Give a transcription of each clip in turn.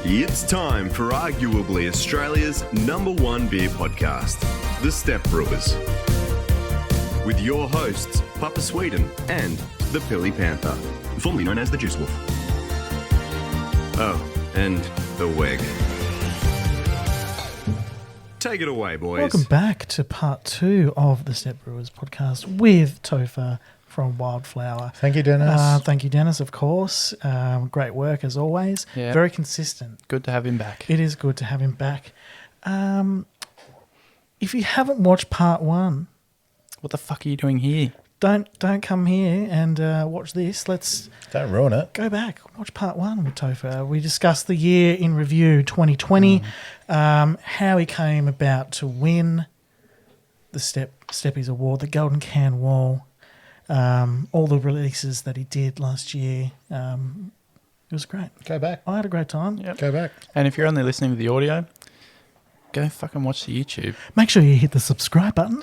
It's time for arguably Australia's #1 beer podcast, The Step Brewers. With your hosts, Papa Sweden and the Pilly Panther, formerly known as the Juice Wolf. Oh, and the Weg. Take it away, boys. Welcome back to part 2 of the Step Brewers podcast with Topher from Wildflower. Thank you, Dennis. Thank you, Dennis, of course. Great work as always. Yeah. Very consistent. Good to have him back. It is good to have him back. If you haven't watched part 1, What the fuck are you doing here? don't come here and watch this. Let's Don't ruin it. go back, watch part 1 with Topher. We discussed the year in review 2020, how he came about to win the Steppies Award, the Golden Can Wall, all the releases that he did last year. It was great. Go back. I had a great time. Yep. Go back. And if you're only listening to the audio, go fucking watch the YouTube. Make sure you hit the subscribe button.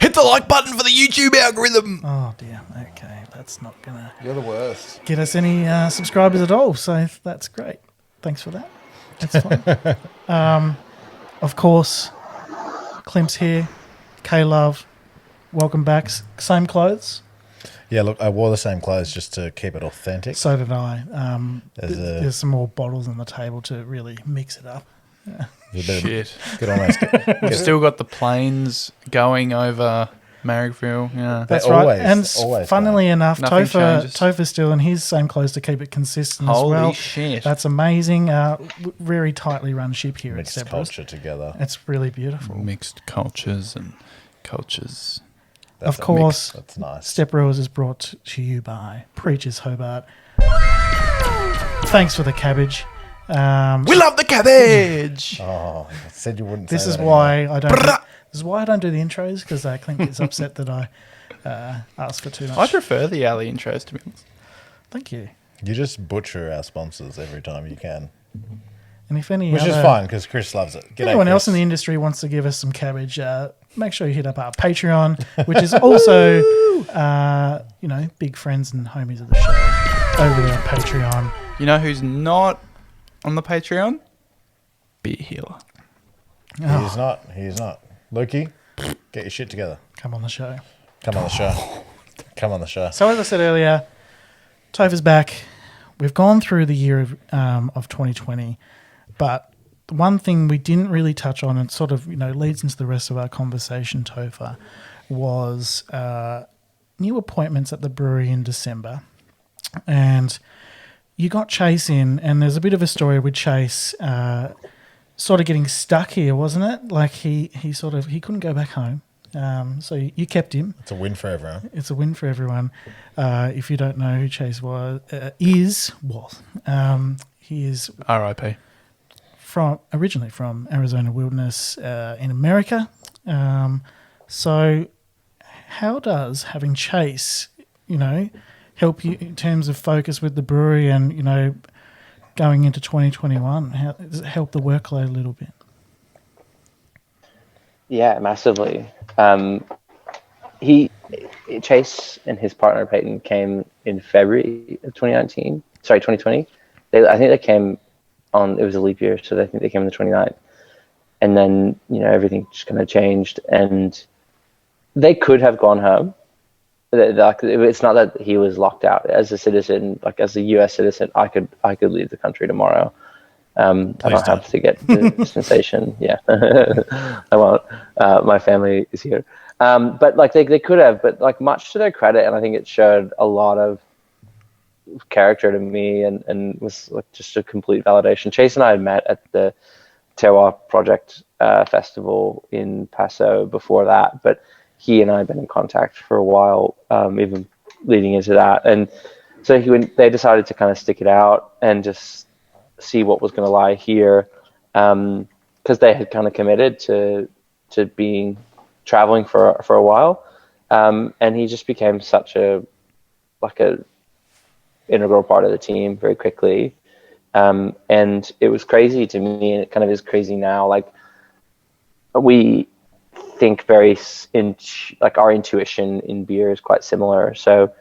Hit the like button for the YouTube algorithm. Oh dear. Okay, that's not gonna You're the worst. get us any subscribers at all. So that's great. Thanks for that. That's fine. Of course, Klimp's here. K-Love, welcome back. Same clothes. Yeah, look, I wore the same clothes just to keep it authentic. So did I. There's some more bottles on the table to really mix it up. There's a bit of- Shit. Could almost We've still got the planes going over Marrickville. Yeah. That's They're right. always- And always funnily enough, Nothing changes. Topher's still in his same clothes to keep it consistent as Holy well. shit. That's amazing. Very tightly run ship here mixed at Step Brewers. culture together. It's really beautiful. Mixed cultures and cultures. That's Of course, That's nice. Step Brewers is brought to you by Preachers Hobart. Thanks for the cabbage. We love the cabbage. Oh, I said you wouldn't This say is that why I don't. This is why I don't do the intros, because Clint gets upset that I ask for too much. I prefer the alley intros, to be honest. Thank you. anymore. You just butcher our sponsors every time you can, And if any which is other- fine because Chris loves it. G'day, anyone else Chris. in the industry wants to give us some cabbage, make sure you hit up our Patreon, which is also, big friends and homies of the show over there on Patreon. You know who's not on the Patreon? Beer Healer. He's not. He's not. Luki, get your shit together. Come on the show. Come on the show. Come on the show. So as I said earlier, Topher's back. We've gone through the year of 2020, but the one thing we didn't really touch on, and sort of leads into the rest of our conversation, Topher, was new appointments at the brewery in December, and you got Chase in, and there's a bit of a story with Chase sort of getting stuck here, wasn't it? Like he couldn't go back home, so you kept him. It's a win for everyone. It's a win for everyone. If you don't know who Chase he is R.I.P. originally from Arizona Wilderness in America. So how does having Chase, help you in terms of focus with the brewery and, going into 2021? How does it help the workload a little bit? Yeah, massively. Chase and his partner Peyton came in February of 2019. Sorry, 2020. I think they came on. It was a leap year, so I think they came on the 29th. And then everything just kind of changed, and they could have gone home. It's not that he was locked out as a citizen. Like as a U.S. citizen, I could leave the country tomorrow. I don't have to get the dispensation. Yeah, I won't. My family is here. But they could have, but much to their credit, and I think it showed a lot of character to me, and was just a complete validation. Chase and I had met at the Terroir Project festival in Paso before that, but he and I had been in contact for a while, even leading into that, and so they decided to kind of stick it out and just see what was going to lie here, because they had kind of committed to being traveling for a while, and he just became such a integral part of the team very quickly, and it was crazy to me, and it kind of is crazy now. We think our intuition in beer is quite similar, so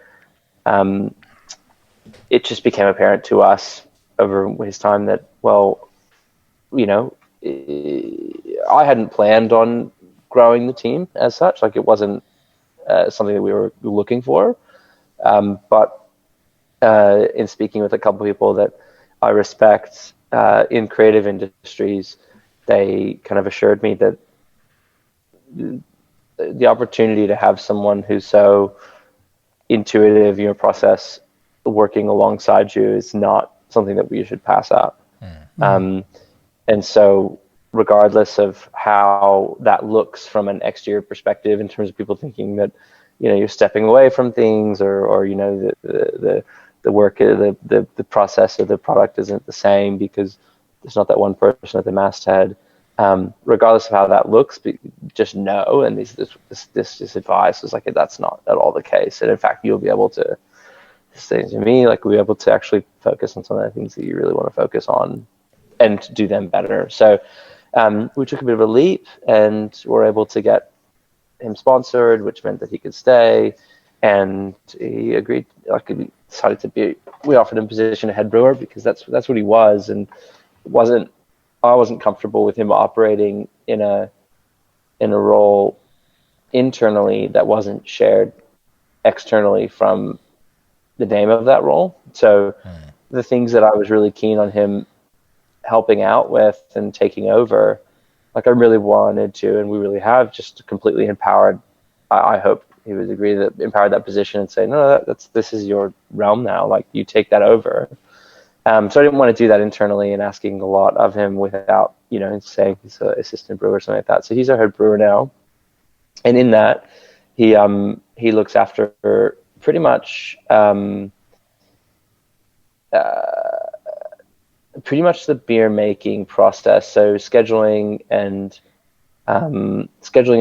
it just became apparent to us over his time that, well, I hadn't planned on growing the team as such. Like, it wasn't something that we were looking for. But in speaking with a couple of people that I respect in creative industries, they kind of assured me that the opportunity to have someone who's so intuitive in your process working alongside you is not something that we should pass up. And so regardless of how that looks from an exterior perspective, in terms of people thinking that, you're stepping away from things, or the work, the process of the product isn't the same because there's not that one person at the masthead. Regardless of how that looks, just know, and this advice is like, that's not at all the case. And in fact, you'll be able to, say to me, like, we'll be able to actually focus on some of the things that you really want to focus on and do them better. So we took a bit of a leap, and were able to get him sponsored, which meant that he could stay, and he agreed. Like, we decided we offered him a position of head brewer because that's what he was, and I wasn't comfortable with him operating in a role internally that wasn't shared externally from the name of that role. So the things that I was really keen on him helping out with and taking over, like, I really wanted to, and we really have, just completely empowered. I hope he would agree that empowered that position and say, no, this is your realm now. Like, you take that over. So I didn't want to do that internally and asking a lot of him without, saying he's an assistant brewer or something like that. So he's our head brewer now. And in that, he looks after pretty much the beer making process. So scheduling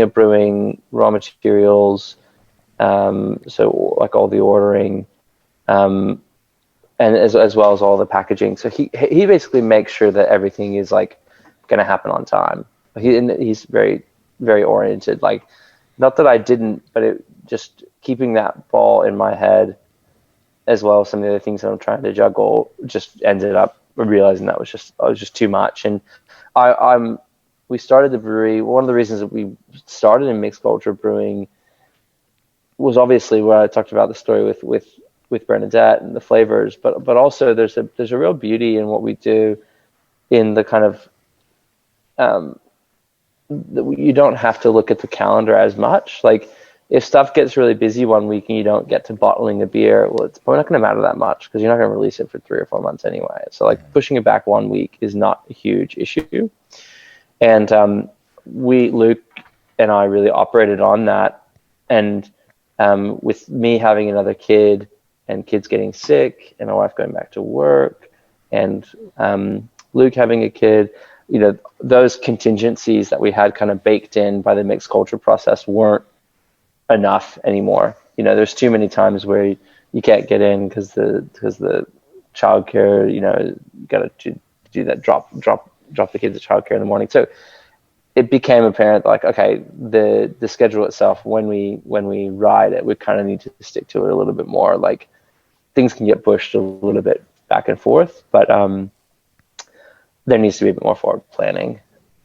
of brewing, raw materials, so like all the ordering, and as well as all the packaging. So he basically makes sure that everything is like going to happen on time. He's very, very oriented. Like, not that I didn't, but it just keeping that ball in my head, as well as some of the other things that I'm trying to juggle, just ended up realizing that was just too much. And we started the brewery. One of the reasons that we started in mixed culture brewing was obviously where I talked about the story with Bernadette and the flavors, but also there's a real beauty in what we do, in the kind of you don't have to look at the calendar as much. Like, if stuff gets really busy one week and you don't get to bottling a beer, well, it's probably not going to matter that much because you're not going to release it for 3 or 4 months anyway. So, like, pushing it back 1 week is not a huge issue. And Luke and I really operated on that. And with me having another kid and kids getting sick and my wife going back to work and Luke having a kid, those contingencies that we had kind of baked in by the mixed culture process weren't enough anymore. There's too many times where you can't get in because the childcare, you got to do that drop the kids at childcare in the morning. So it became apparent, like, okay, the schedule itself, when we ride it, we kind of need to stick to it a little bit more. Like, things can get pushed a little bit back and forth, but there needs to be a bit more forward planning.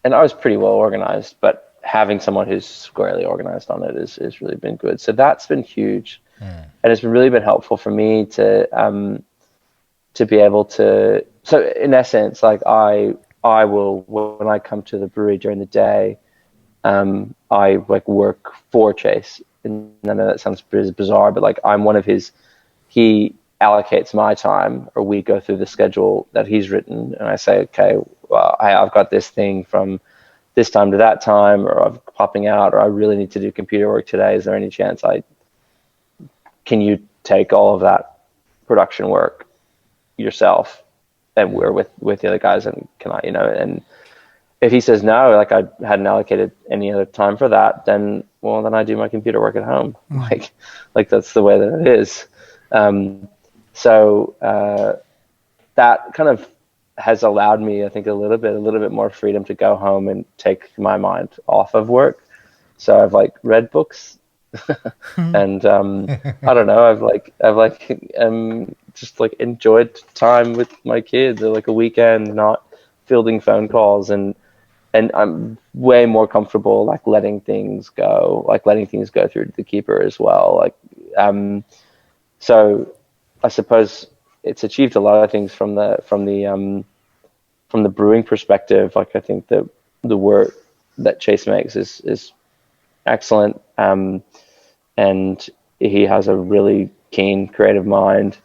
And I was pretty well organized, but having someone who's squarely organized on it is really been good. So that's been huge. And it's really been helpful for me to be able to, so in essence, like, I will, when I come to the brewery during the day, I like work for Chase. And I know that sounds bizarre, but like, I'm one of he allocates my time, or we go through the schedule that he's written, and I say, okay, well, I've got this thing from this time to that time, or I'm popping out, or I really need to do computer work today. Is there any chance can you take all of that production work yourself, and we're with the other guys, and can I, and if he says no, like, I hadn't allocated any other time for that, then I do my computer work at home. Like that's the way that it is. So that kind of has allowed me, I think, a little bit more freedom to go home and take my mind off of work. So I've like read books and I don't know, I've just like enjoyed time with my kids, or like a weekend, not fielding phone calls, and I'm way more comfortable like letting things go through to the keeper as well. Like, so I suppose it's achieved a lot of things from the brewing perspective. Like, I think the work that Chase makes is excellent, and he has a really keen creative mind.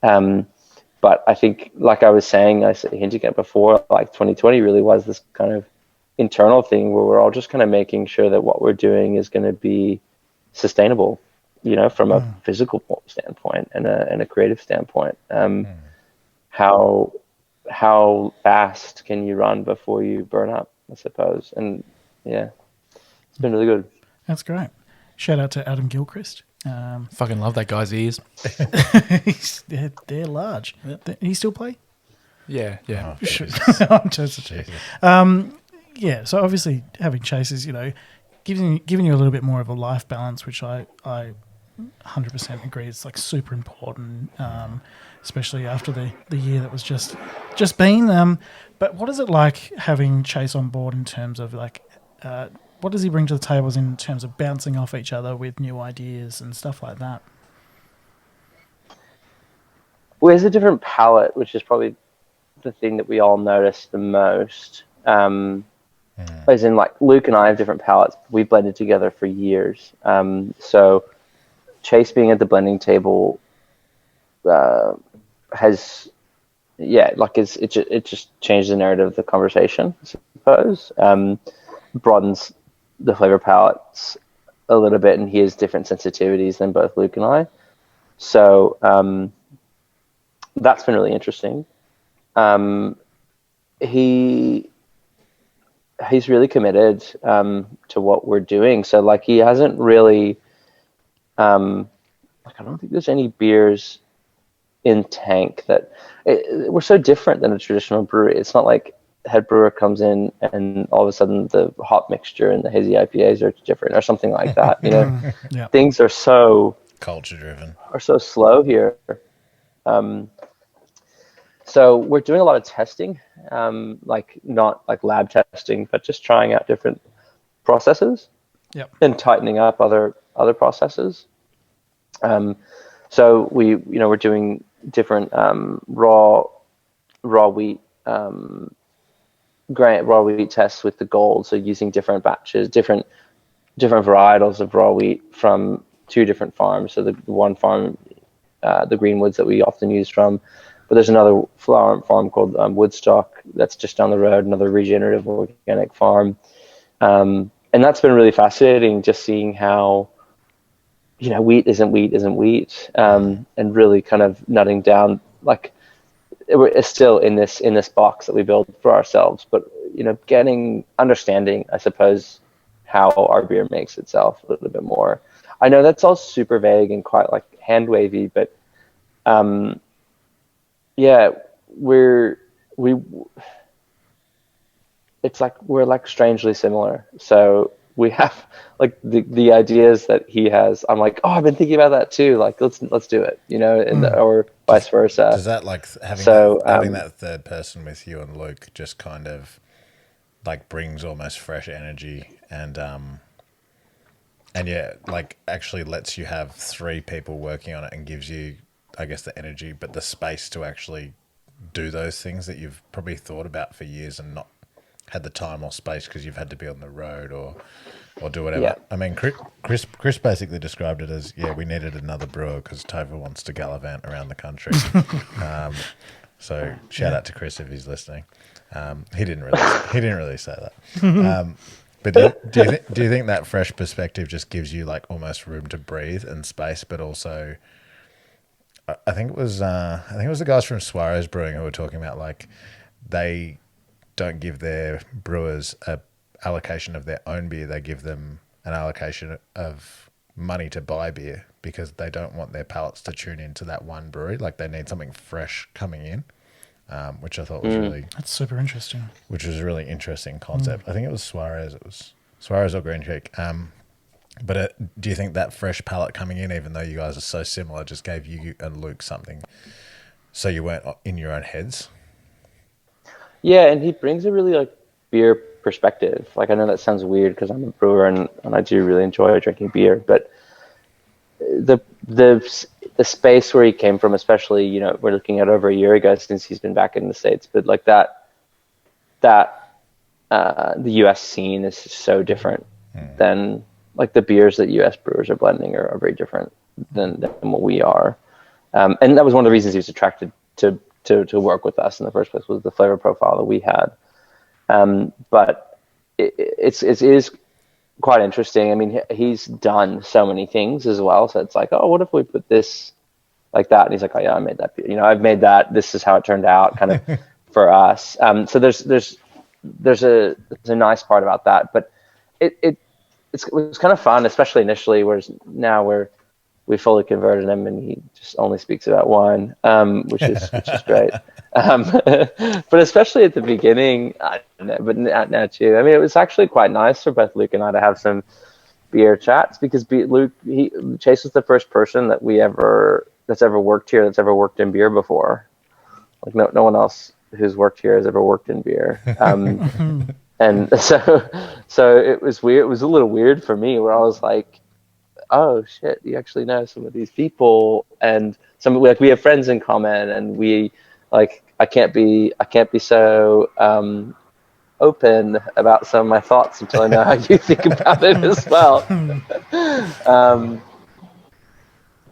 But I think, like I was saying, hinting at before, like 2020 really was this kind of internal thing where we're all just kind of making sure that what we're doing is going to be sustainable, from a physical standpoint and a creative standpoint. How fast can you run before you burn up, I suppose? And yeah, it's been really good. That's great. Shout out to Adam Gilchrist. Fucking love that guy's ears. They're large. He still play? Yeah. Oh, I'm just yeah. So obviously having Chases, giving you a little bit more of a life balance, which I 100% agree. It's like super important, especially after the year that was just been. But what is it like having Chase on board in terms of like, what does he bring to the tables in terms of bouncing off each other with new ideas and stuff like that? Well, there's a different palette, which is probably the thing that we all notice the most. As in, like, Luke and I have different palettes. We blended together for years. So Chase being at the blending table has, it just changed the narrative of the conversation, I suppose. Broadens the flavor palettes a little bit, and he has different sensitivities than both Luke and I. So that's been really interesting. He's really committed to what we're doing. So like, he hasn't really I don't think there's any beers in tank that we're so different than a traditional brewery. It's not like head brewer comes in and all of a sudden the hop mixture and the hazy IPAs are different or something like that. Yeah. Things are so culture driven, are so slow here. So we're doing a lot of testing, like not like lab testing, but just trying out different processes. Yep. And tightening up other processes. So we're doing different raw wheat raw wheat tests with the gold. So using different batches, different varietals of raw wheat from two different farms. So the one farm, the Greenwoods that we often use from, but there's another flower farm called Woodstock that's just down the road, another regenerative organic farm. And that's been really fascinating, just seeing how, wheat isn't wheat, and really kind of nutting down, like, it's still in this box that we build for ourselves, but, understanding, I suppose, how our beer makes itself a little bit more. I know that's all super vague and quite like hand wavy, but, yeah, it's like we're like strangely similar. So we have like the ideas that he has. I'm like, oh, I've been thinking about that too. Like, let's do it, or vice versa. Does that, like, having that third person with you and Luke just kind of like brings almost fresh energy and yeah, like actually lets you have three people working on it and gives you, I guess, the energy, but the space to actually do those things that you've probably thought about for years and not had the time or space because you've had to be on the road or do whatever. Yeah. I mean, Chris basically described it as, we needed another brewer because Topher wants to gallivant around the country. So shout out to Chris if he's listening. He didn't really say that. But do you think that fresh perspective just gives you like almost room to breathe and space, but also, I think it was the guys from Suarez Brewing who were talking about, like, they don't give their brewers a allocation of their own beer. They give them an allocation of money to buy beer because they don't want their palates to tune into that one brewery. Like, they need something fresh coming in, which I thought was that's super interesting. Which was a really interesting concept. I think it was Suarez. It was Suarez or Green Creek. But do you think that fresh palate coming in, even though you guys are so similar, just gave you and Luke something So you weren't in your own heads? Yeah, and he brings a really like beer perspective. Like I know that sounds weird because I'm a brewer and I do really enjoy drinking beer, but the the space where he came from, especially, you know, we're looking at over a year ago since he's been back in the States, but like the US scene is so different than like the beers that US brewers are blending are very different than what we are. And that was one of the reasons he was attracted to work with us in the first place, was the flavor profile that we had. But it is quite interesting. I mean, he's done so many things as well. So it's like, oh, what if we put this like that? And he's like, oh yeah, I made that. You know, I've made that. This is how it turned out, kind of for us. So there's a nice part about that, but it was kind of fun, especially initially. Whereas now we fully converted him, and he just only speaks about wine, which is great. But especially at the beginning, I don't know, but now too. I mean, it was actually quite nice for both Luke and I to have some beer chats, because Chase was the first person that's ever worked here, that's ever worked in beer before. Like no one else who's worked here has ever worked in beer. And so it was weird. It was a little weird for me, where I was like, oh shit, you actually know some of these people, and we have friends in common, and we like, I can't be so open about some of my thoughts until I know how you think about it as well.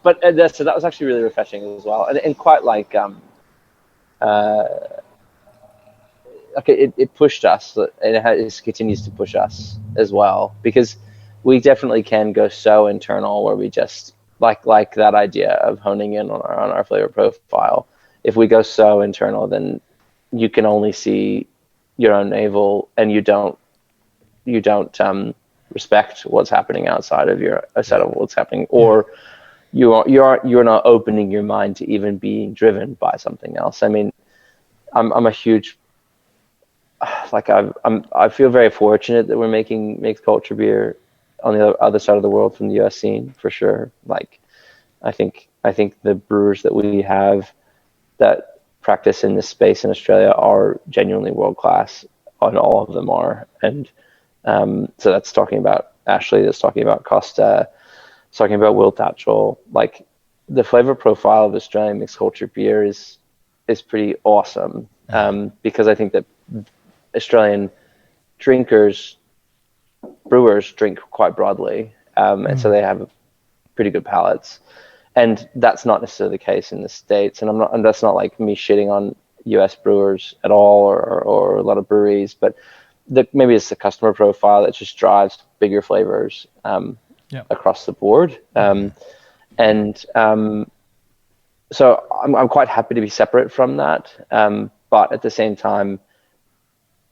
But so that was actually really refreshing as well, and quite like it pushed us, and it continues to push us as well, because we definitely can go so internal, where we just like that idea of honing in on our flavor profile. If we go so internal, then you can only see your own navel, and you don't respect what's happening outside of what's happening, or you're not opening your mind to even being driven by something else. I mean, I'm a huge, like, I feel very fortunate that we're making mixed culture beer on the other side of the world from the US scene, for sure. Like, I think the brewers that we have that practice in this space in Australia are genuinely world class, and all of them are. And so that's talking about Ashley, that's talking about Costa, that's talking about Will Tatchell. Like, the flavor profile of Australian mixed culture beer is pretty awesome, because I think that Australian brewers drink quite broadly, and so they have pretty good palates, and that's not necessarily the case in the States. And that's not like me shitting on US brewers at all, or a lot of breweries, but maybe it's the customer profile that just drives bigger flavors across the board. So I'm quite happy to be separate from that, but at the same time,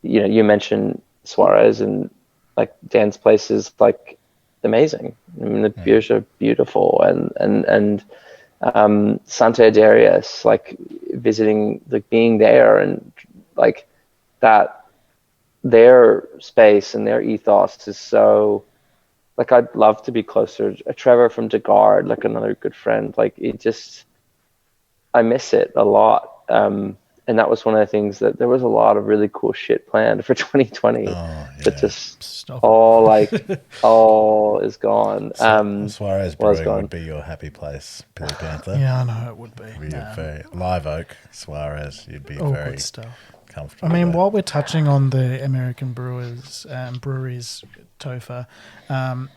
you know, you mentioned Suarez, and like Dan's place is like amazing. I mean, the beers are beautiful, and Santa Darius, like visiting, like being there, and like that, their space and their ethos is so, like, I'd love to be closer. Trevor from DeGard, like another good friend, like I miss it a lot. And that was one of the things, that there was a lot of really cool shit planned for 2020 that just all is gone. Suarez Brewing would be your happy place, Billy Panther. Yeah, I know it would be. Very Live Oak, Suarez, you'd be all very good stuff. Comfortable. I mean, while we're touching on the American brewers and breweries, Topher,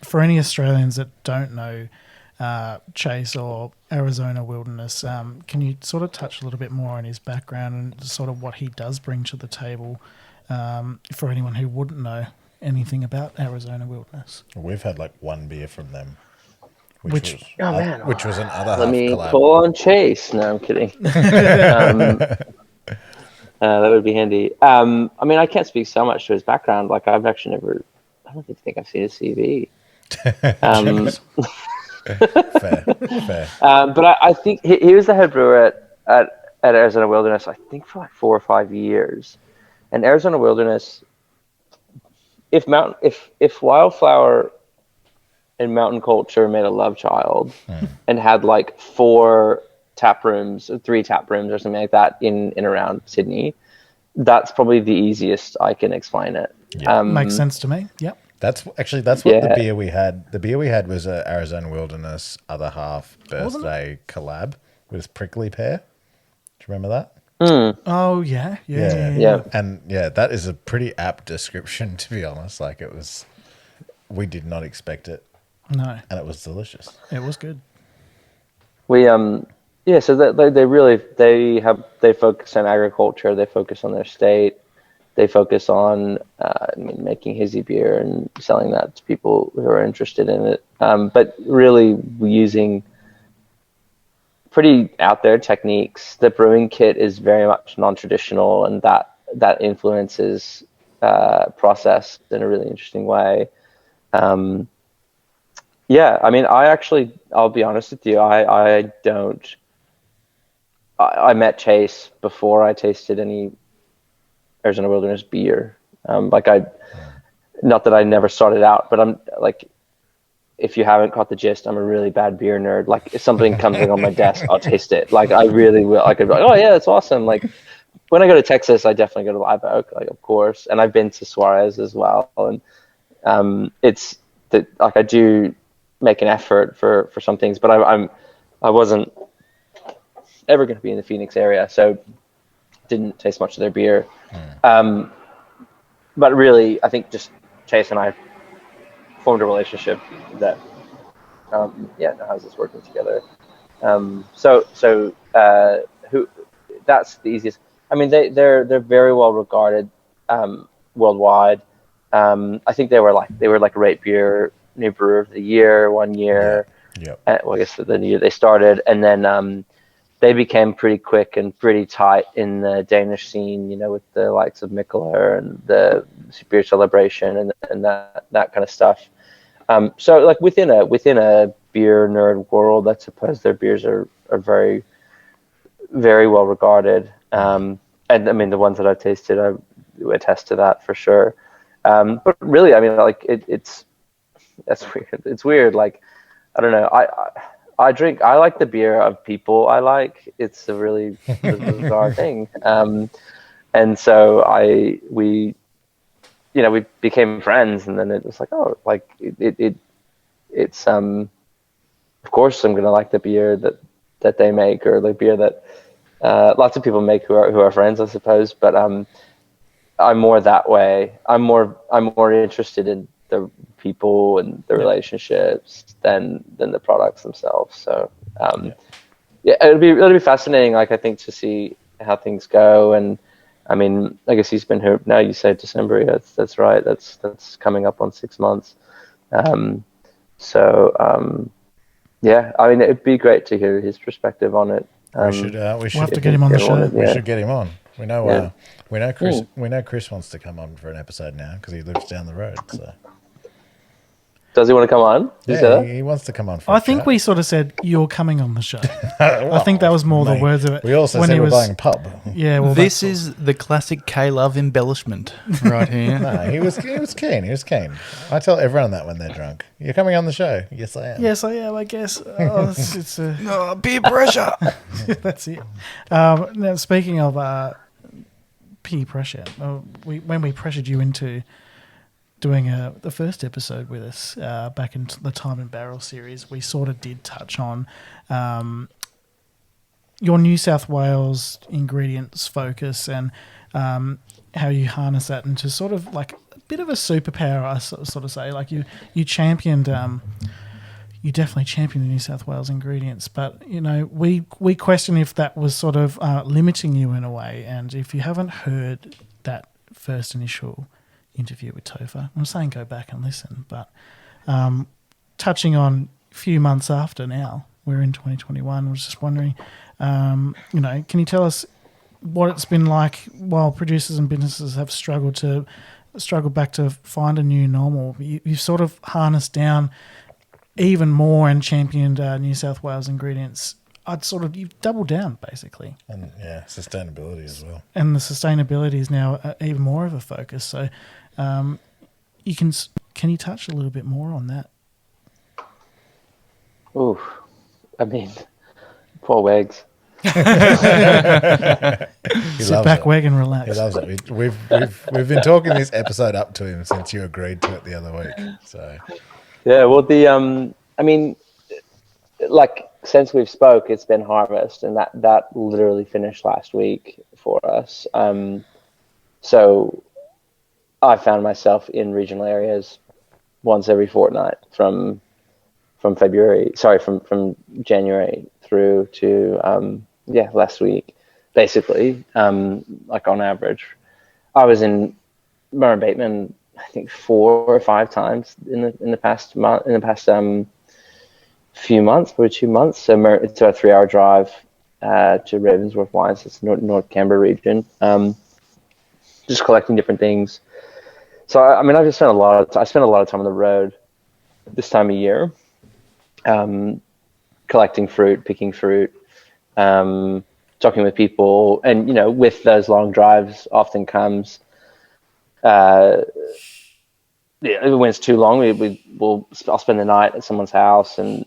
for any Australians that don't know Chase or Arizona Wilderness, can you sort of touch a little bit more on his background and sort of what he does bring to the table, for anyone who wouldn't know anything about Arizona Wilderness? We've had like one beer from them, which was an other half Let me collab. pull on Chase. No, I'm kidding. That would be handy. I mean, I can't speak so much to his background. Like, I've actually I don't think I've seen his CV. Fair. But I think he was the head brewer at Arizona Wilderness, I think, for like 4 or 5 years. And Arizona Wilderness, if Wildflower and Mountain Culture made a love child and had like 4 tap rooms, 3 tap rooms or something like that in around Sydney. That's probably the easiest I can explain it. Yeah. Makes sense to me. Yep. That's what the beer we had. The beer we had was a Arizona Wilderness Other Half birthday collab with Prickly Pear. Do you remember that? Oh yeah. Yeah. And yeah, that is a pretty apt description, to be honest. Like we did not expect it, No, and it was delicious. it was good. We so they focus on agriculture, they focus on their state, they focus on making hazy beer and selling that to people who are interested in it, but really using pretty out there techniques. The brewing kit is very much non-traditional, and that influences process in a really interesting way. I'll be honest with you. I met Chase before I tasted any Arizona Wilderness beer. Not that I never started out, but I'm like, if you haven't caught the gist, I'm a really bad beer nerd. Like, if something comes in on my desk, I'll taste it. Like, I really will. I could be like, oh yeah, that's awesome. Like, when I go to Texas, I definitely go to Live Oak, like, of course. And I've been to Suarez as well. And I do make an effort for some things, but I wasn't ever going to be in the Phoenix area, so didn't taste much of their beer. But really, I think just Chase and I formed a relationship that how's this working together? That's the easiest. I mean, they're very well regarded worldwide. I think they were like Rate Beer New Brewer of the Year one year. Yeah. Well, I guess the year they started, and then they became pretty quick and pretty tight in the Danish scene, with the likes of Mikkeller and the Beer Celebration and that kind of stuff. So like within a beer nerd world, I suppose their beers are very, very well regarded. And I mean, the ones that I've tasted, I would attest to that for sure. But really, I mean, like that's weird. It's weird. Like, I don't know. I like the beer of people I like. It's a really bizarre thing. And so we became friends, and then it was like, oh, like it's of course I'm gonna like the beer that they make, or the beer that lots of people make who are friends, I suppose. But I'm more that way. I'm more interested in the people and the relationships than the products themselves. So it'll be fascinating. Like, I think, to see how things go. And I mean, I guess he's been here now. You say December. Yeah, that's right. That's coming up on 6 months. I mean, it'd be great to hear his perspective on it. We should We'll have to get him on the show. We should get him on. We know Yeah. Chris. We know Chris wants to come on for an episode now because he lives down the road. So Does he want to come on? he wants to come on. For I think we sort of said you're coming on the show. Well, I think that was more the mate, words of it. We also when said he we're was buying pub. Yeah, well, This is the classic K-Love embellishment right here. No, he was keen. He was keen. I tell everyone that when they're drunk. You're coming on the show. Yes, I am. Yes, I am. I guess it's a Oh, peer pressure. that's it. Now, speaking of peer pressure, when we pressured you into doing the first episode with us back in the Time and Barrel series, we sort of did touch on your New South Wales ingredients focus and how you harness that into sort of like a bit of a superpower, I sort of say. Like you championed, you definitely championed the New South Wales ingredients, but we question if that was sort of limiting you in a way. And if you haven't heard that first initial interview with Topher, I'm saying go back and listen, but touching on a few months after now, we're in 2021, I was just wondering, can you tell us what it's been like while producers and businesses have struggled back to find a new normal? You've sort of harnessed down even more and championed New South Wales ingredients. You've doubled down basically. And sustainability as well. And the sustainability is now even more of a focus. So can you touch a little bit more on that? Ooh, I mean, poor Wags. He Sit loves back, it. wag, and He relax. loves it. We've been talking this episode up to him since you agreed to it the other week. So Yeah, well, I mean, like since we've spoke, it's been harvest, and that literally finished last week for us. So I found myself in regional areas once every fortnight from January through to last week, basically. Like on average, I was in Murray Bateman, I think 4 or 5 times in the past few months, probably 2 months. So it's a 3-hour drive to Ravensworth Wines. It's North Canberra region. Just collecting different things. So I mean, I spent a lot of time on the road this time of year, collecting fruit, picking fruit, talking with people, and with those long drives often comes. When it's too long, I'll spend the night at someone's house and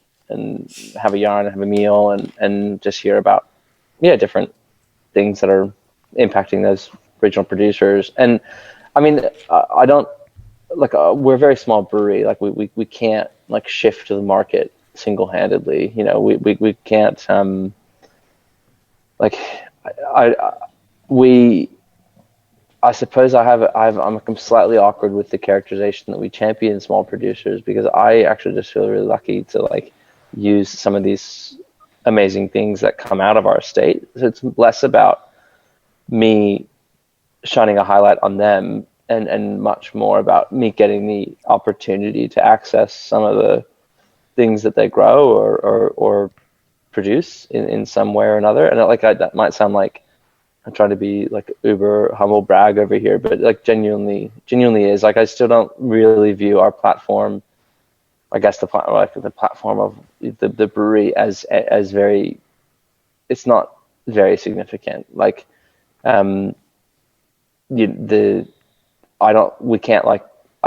have a yarn and have a meal and just hear about different things that are impacting those regional producers. And I mean, I don't we're a very small brewery. Like we can't like shift to the market single-handedly. We can't I suppose I'm slightly awkward with the characterization that we champion small producers, because I actually just feel really lucky to like use some of these amazing things that come out of our estate. So it's less about me shining a highlight on them and much more about me getting the opportunity to access some of the things that they grow or produce in some way or another. And that might sound like I'm trying to be like uber humble brag over here, but like genuinely is like, I still don't really view our platform, I guess the platform of the brewery as very, it's not very significant. Like, I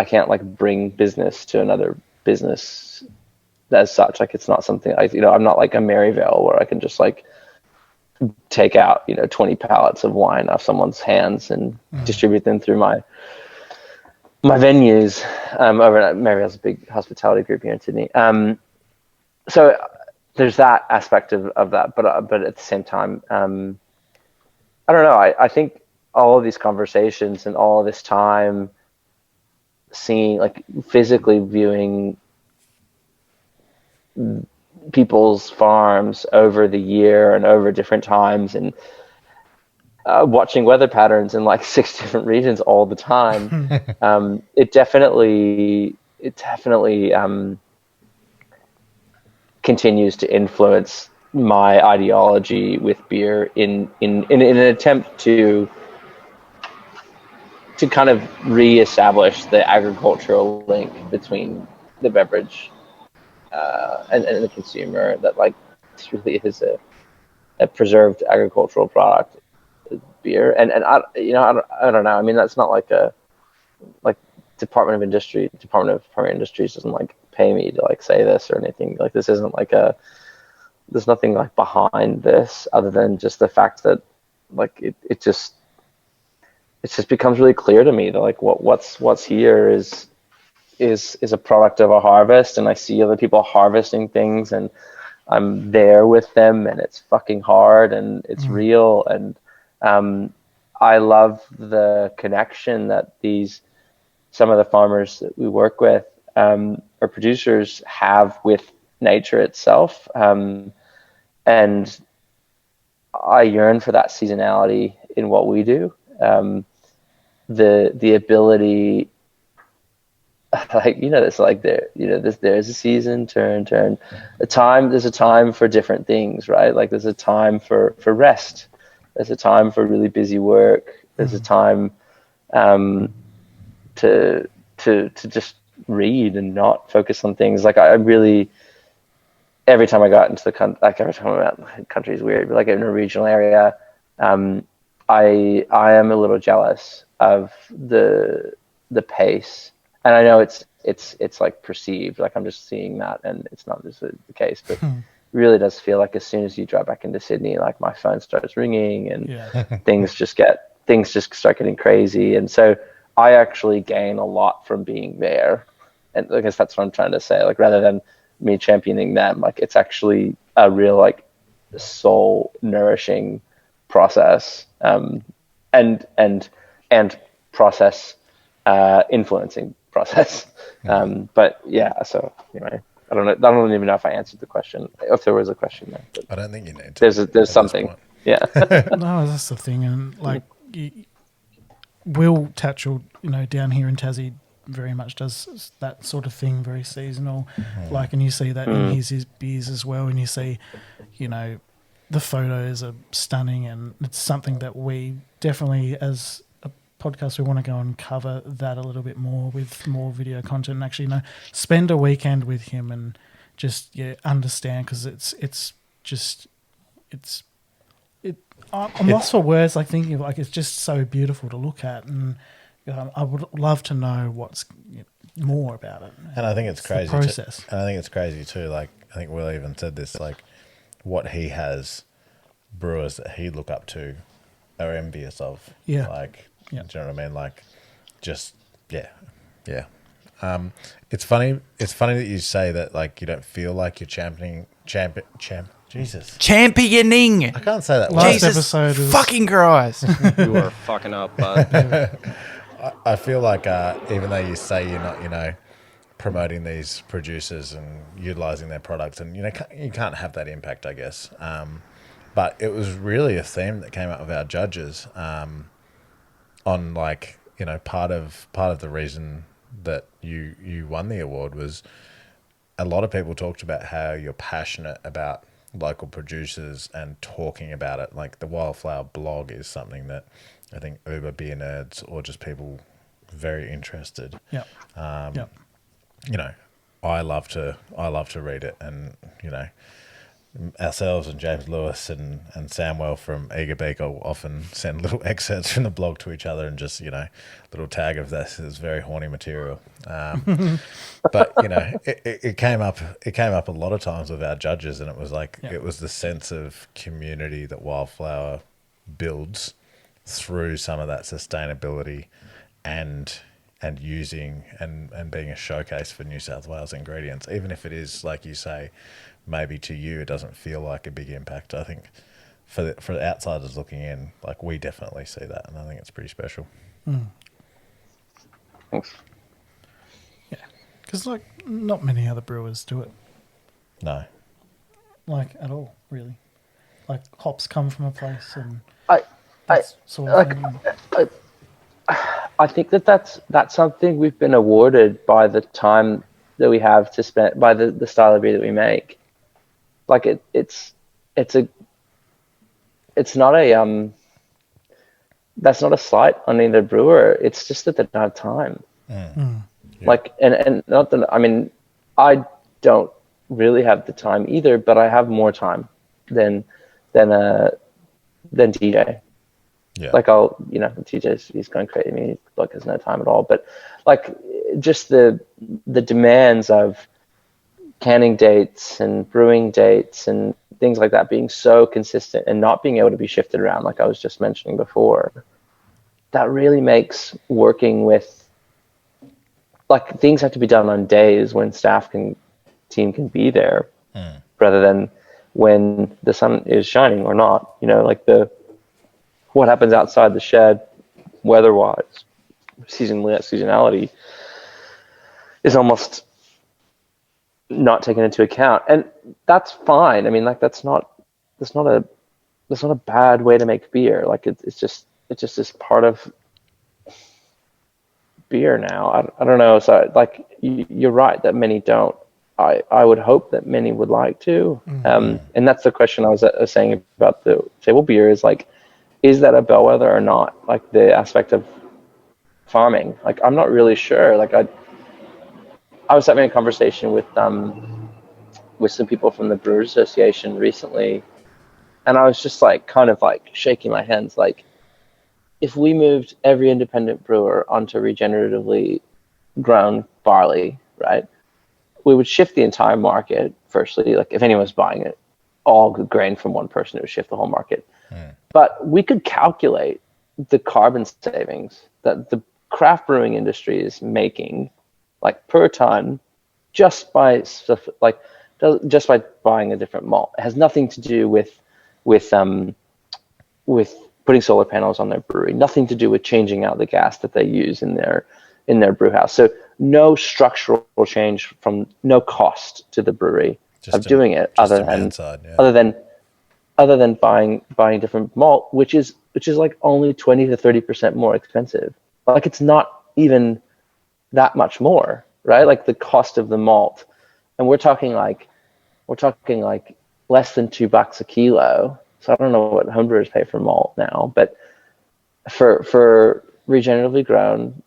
can't like bring business to another business as such. Like, it's not something I'm not like a Maryvale where I can just like take out 20 pallets of wine off someone's hands and distribute them through my venues over at Maryvale's a big hospitality group here in Sydney. So there's that aspect of that, but at the same time, I don't know. I think all of these conversations and all of this time seeing, like, physically viewing people's farms over the year and over different times, and watching weather patterns in like 6 different regions all the time, it definitely continues to influence my ideology with beer in an attempt to kind of reestablish the agricultural link between the beverage and the consumer, that like this really is a preserved agricultural product, beer. And I don't know. I mean, that's not like a Department of Primary Industries doesn't like pay me to like say this or anything. Like, this isn't like there's nothing like behind this other than just the fact that like it just becomes really clear to me that like what's here is a product of a harvest, and I see other people harvesting things, and I'm there with them, and it's fucking hard, and it's real, and I love the connection that some of the farmers that we work with or producers have with nature itself, and I yearn for that seasonality in what we do. The ability, like, it's like there's a season, turn there's a time for different things, right? Like, there's a time for rest, there's a time for really busy work, there's a time to just read and not focus on things. Like, I really, every time I got into every time I'm out in the country is weird, but like in a regional area, I am a little jealous of the pace, and I know it's like perceived, like I'm just seeing that, and it's not just the case, but really does feel like as soon as you drive back into Sydney, like my phone starts ringing and Yeah. things just start getting crazy. And so I actually gain a lot from being there. And I guess that's what I'm trying to say. Like, rather than me championing them, like, it's actually a real, like, soul nourishing process, and process, influencing process. But yeah, so anyway, I don't even know if I answered the question, if there was a question there. But I don't think you need to. there's something. Yeah. No, that's the thing, and like Will Tatchell, down here in Tassie, very much does that sort of thing, very seasonal. Like, and you see that in his beers as well, and you see, the photos are stunning, and it's something that we definitely, as a podcast, we want to go and cover that a little bit more with more video content, and actually, spend a weekend with him and just understand, because I'm lost for words. Like, thinking of, like, it's just so beautiful to look at, and I would love to know what's more about it. And I think it's crazy. The process. And I think it's crazy too. Like, I think Will even said this. Like, what he has, brewers that he look up to are envious of. Yeah. Like, Yeah. do you know what I mean? Like, just yeah. It's funny that you say that, like, you don't feel like you're championing. Jesus. Championing. I can't say that word. Last Jesus episode was- fucking Christ. You are fucking up, bud. I feel like even though you say you're not, promoting these producers and utilizing their products, and you can't have that impact, I guess. But it was really a theme that came out of our judges on, like, part of the reason that you won the award was a lot of people talked about how you're passionate about local producers and talking about it. Like, the Wildflower blog is something that I think Uber beer nerds or just people very interested. Yeah. I love to read it, and ourselves and James Lewis and Samwell from Eager Beak will often send little excerpts from the blog to each other, and just little tag of this is very horny material. But it came up a lot of times with our judges, and it was like it was the sense of community that Wildflower builds through some of that sustainability and using and being a showcase for New South Wales ingredients, even if it is, like you say, maybe to you it doesn't feel like a big impact. I think for the outsiders looking in, like, we definitely see that, and I think it's pretty special. Thanks. Yeah. Because, like, not many other brewers do it, No. like, at all, really. Like, hops come from a place, and I sort of thing. I think that's something we've been awarded by the time that we have to spend, by the style of beer that we make. Like, it's not a that's not a slight on either brewer. It's just that they don't have time. Like, and not that, I mean, I don't really have the time either, but I have more time than TJ. Yeah. Like, he's going crazy. I mean, he, like, has no time at all. But, like, just the demands of canning dates and brewing dates and things like that being so consistent and not being able to be shifted around, like I was just mentioning before, that really makes working with, like, things have to be done on days when team can be there, rather than when the sun is shining or not. Like, what happens outside the shed, weather-wise, seasonality, is almost not taken into account, and that's fine. I mean, like, that's not a bad way to make beer. Like, it's just this part of beer now. I don't know. So, like, you're right that many don't. I would hope that many would like to. And that's the question I was saying about the table beer is, like, is that a bellwether or not? Like, the aspect of farming. Like, I'm not really sure. Like, I was having a conversation with some people from the Brewers Association recently, and I was just, like, kind of, like, shaking my hands. Like, if we moved every independent brewer onto regeneratively grown barley, right, we would shift the entire market, firstly, like, if anyone was buying it, all grain from one person, it would shift the whole market. But we could calculate the carbon savings that the craft brewing industry is making, like per ton, just by stuff like just by buying a different malt. It has nothing to do with putting solar panels on their brewery, nothing to do with changing out the gas that they use in their brew house. So no structural change, from no cost to the brewery of doing it, other than buying different malt, which is like only 20 to 30% more expensive. Like, it's not even that much more, right? Like the cost of the malt, and we're talking like less than $2 a kilo. So I don't know what homebrewers pay for malt now, but for regeneratively grown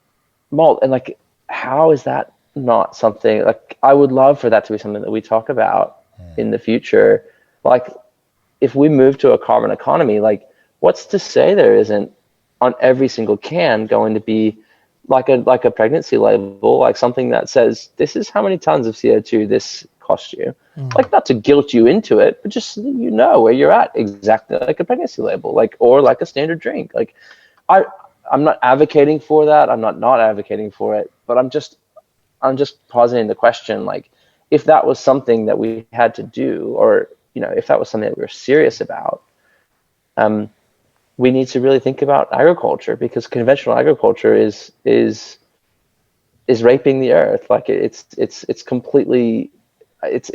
malt, and like, how is that not something, like, I would love for that to be something that we talk about in the future. Like, if we move to a carbon economy, like, what's to say there isn't on every single can going to be like a pregnancy label, like something that says, this is how many tons of CO2 this cost you. Like, not to guilt you into it, but just so that you know where you're at, exactly like a pregnancy label, like, or like a standard drink. Like, I'm not advocating for that. I'm not advocating for it, but I'm just positing the question, like, if that was something that we had to do, or, you know, if that was something that we were serious about, we need to really think about agriculture, because conventional agriculture is raping the earth. Like, it's completely, it's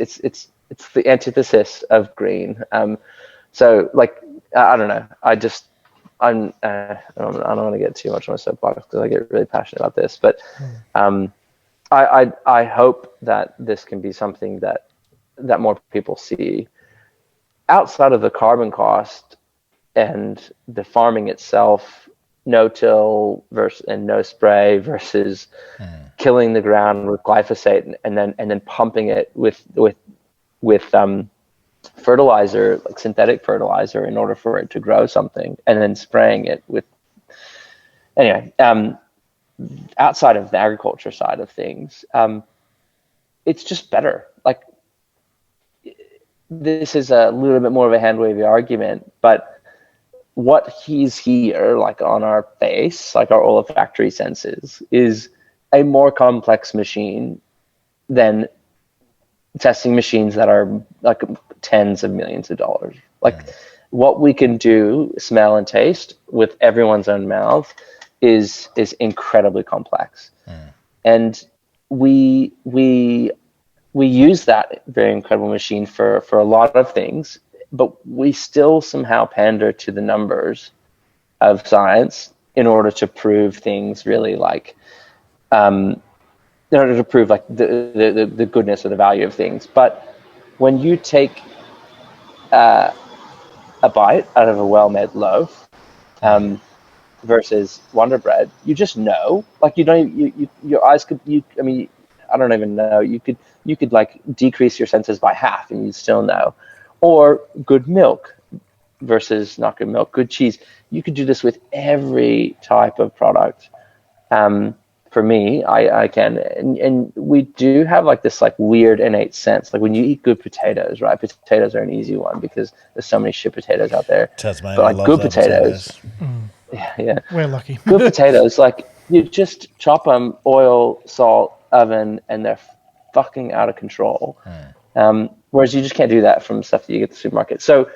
the antithesis of green. So, like, I don't know. I don't want to get too much on my soapbox, because I get really passionate about this. But I hope that this can be something that more people see outside of the carbon cost and the farming itself, no-till and no spray versus killing the ground with glyphosate and then pumping it with fertilizer, like synthetic fertilizer, in order for it to grow something, and then spraying it with. Anyway, outside of the agriculture side of things, it's just better. Like, this is a little bit more of a hand-wavy argument, but what he's here, like on our face, like our olfactory senses, is a more complex machine than testing machines that are like tens of millions of dollars. Like, what we can do, smell and taste with everyone's own mouth, is incredibly complex. And we use that very incredible machine for a lot of things, but we still somehow pander to the numbers of science in order to prove things, really, like, in order to prove like the goodness or the value of things. But when you take a bite out of a well-made loaf versus Wonder Bread, you just know. Like, you don't, your eyes could, I mean, I don't even know, you could like decrease your senses by half and you'd still know. Or good milk versus not good milk, good cheese. You could do this with every type of product. For me, I can, and we do have like this like weird innate sense. Like, when you eat good potatoes, right? Potatoes are an easy one because there's so many shit potatoes out there. Tasmania, but like good potatoes. Yeah, We're lucky. Good potatoes, like, you just chop them, oil, salt, oven, and they're fucking out of control. Whereas you just can't do that from stuff that you get at the supermarket. So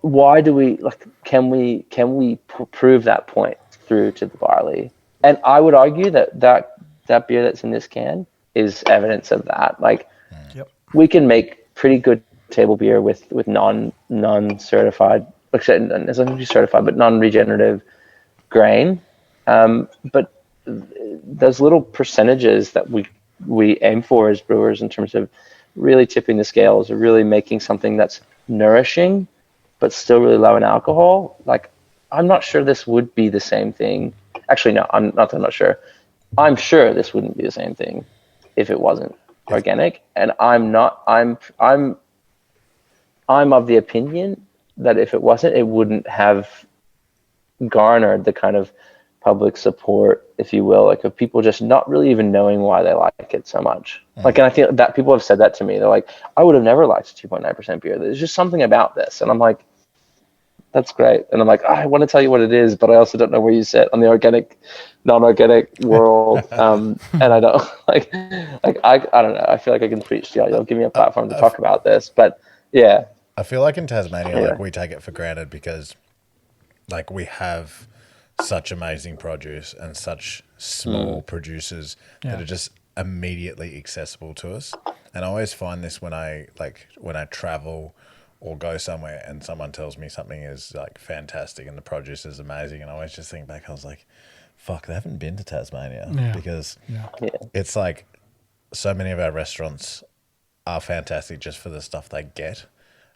why do we, like, can we prove that point through to the barley? And I would argue that beer that's in this can is evidence of that. Like, we can make pretty good table beer with non-certified, as long as you're certified, but non-regenerative grain. But those little percentages that we aim for as brewers, in terms of really tipping the scales, or really making something that's nourishing but still really low in alcohol, like, I'm not sure this would be the same thing. Actually, no, I'm not sure. I'm sure this wouldn't be the same thing if it wasn't organic. And I'm of the opinion that if it wasn't, it wouldn't have garnered the kind of public support, if you will, like of people just not really even knowing why they like it so much. Like, and I feel that people have said that to me. They're like, I would have never liked 2.9% beer. There's just something about this. And I'm like, that's great. And I'm like, I want to tell you what it is, but I also don't know where you sit on the organic, non-organic world. And I don't I don't know. I feel like I can preach to you. You'll give me a platform to talk about this, but yeah. I feel like in Tasmania, Anyway. like we take it for granted because like we have such amazing produce and such small producers that are just immediately accessible to us. And I always find this when I travel or go somewhere and someone tells me something is like fantastic and the produce is amazing, and I always just think back, I was like, fuck, they haven't been to Tasmania because it's like so many of our restaurants are fantastic just for the stuff they get.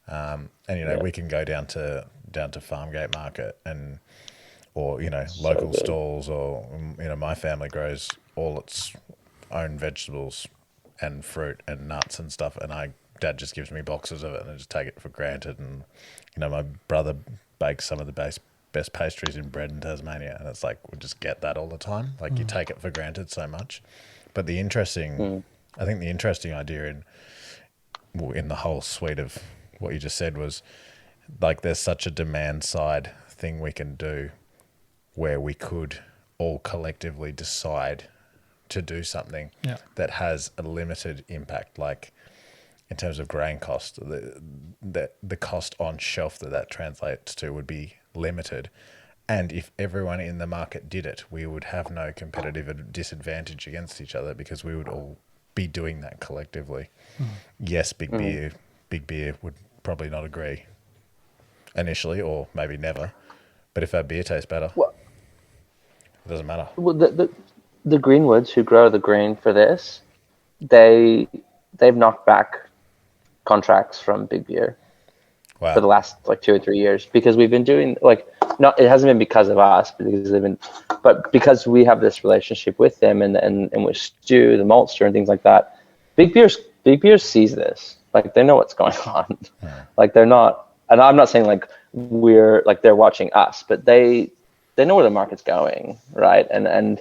And you know, we can go down to Farmgate Market or you know, local stalls, or you know, my family grows all its own vegetables and fruit and nuts and stuff, and Dad just gives me boxes of it, and I just take it for granted. And you know, my brother bakes some of the best pastries in bread in Tasmania, and it's like we just get that all the time. Like you take it for granted so much. But I think the interesting idea in the whole suite of what you just said was like there's such a demand side thing we can do where we could all collectively decide to do something that has a limited impact, like in terms of grain cost, the cost on shelf that translates to would be limited. And if everyone in the market did it, we would have no competitive disadvantage against each other because we would all be doing that collectively. Yes, big beer would probably not agree initially, or maybe never. But if our beer tastes better, it doesn't matter. Well, the Greenwoods who grow the grain for this, they've knocked back contracts from big beer for the last like 2 or 3 years, because we've been doing it hasn't been because of us, but because we have this relationship with them and with Stu, the maltster, and things like that. Big beer sees this, like they know what's going on. Like they're not, and I'm not saying like we're like they're watching us, but they know where the market's going, right? And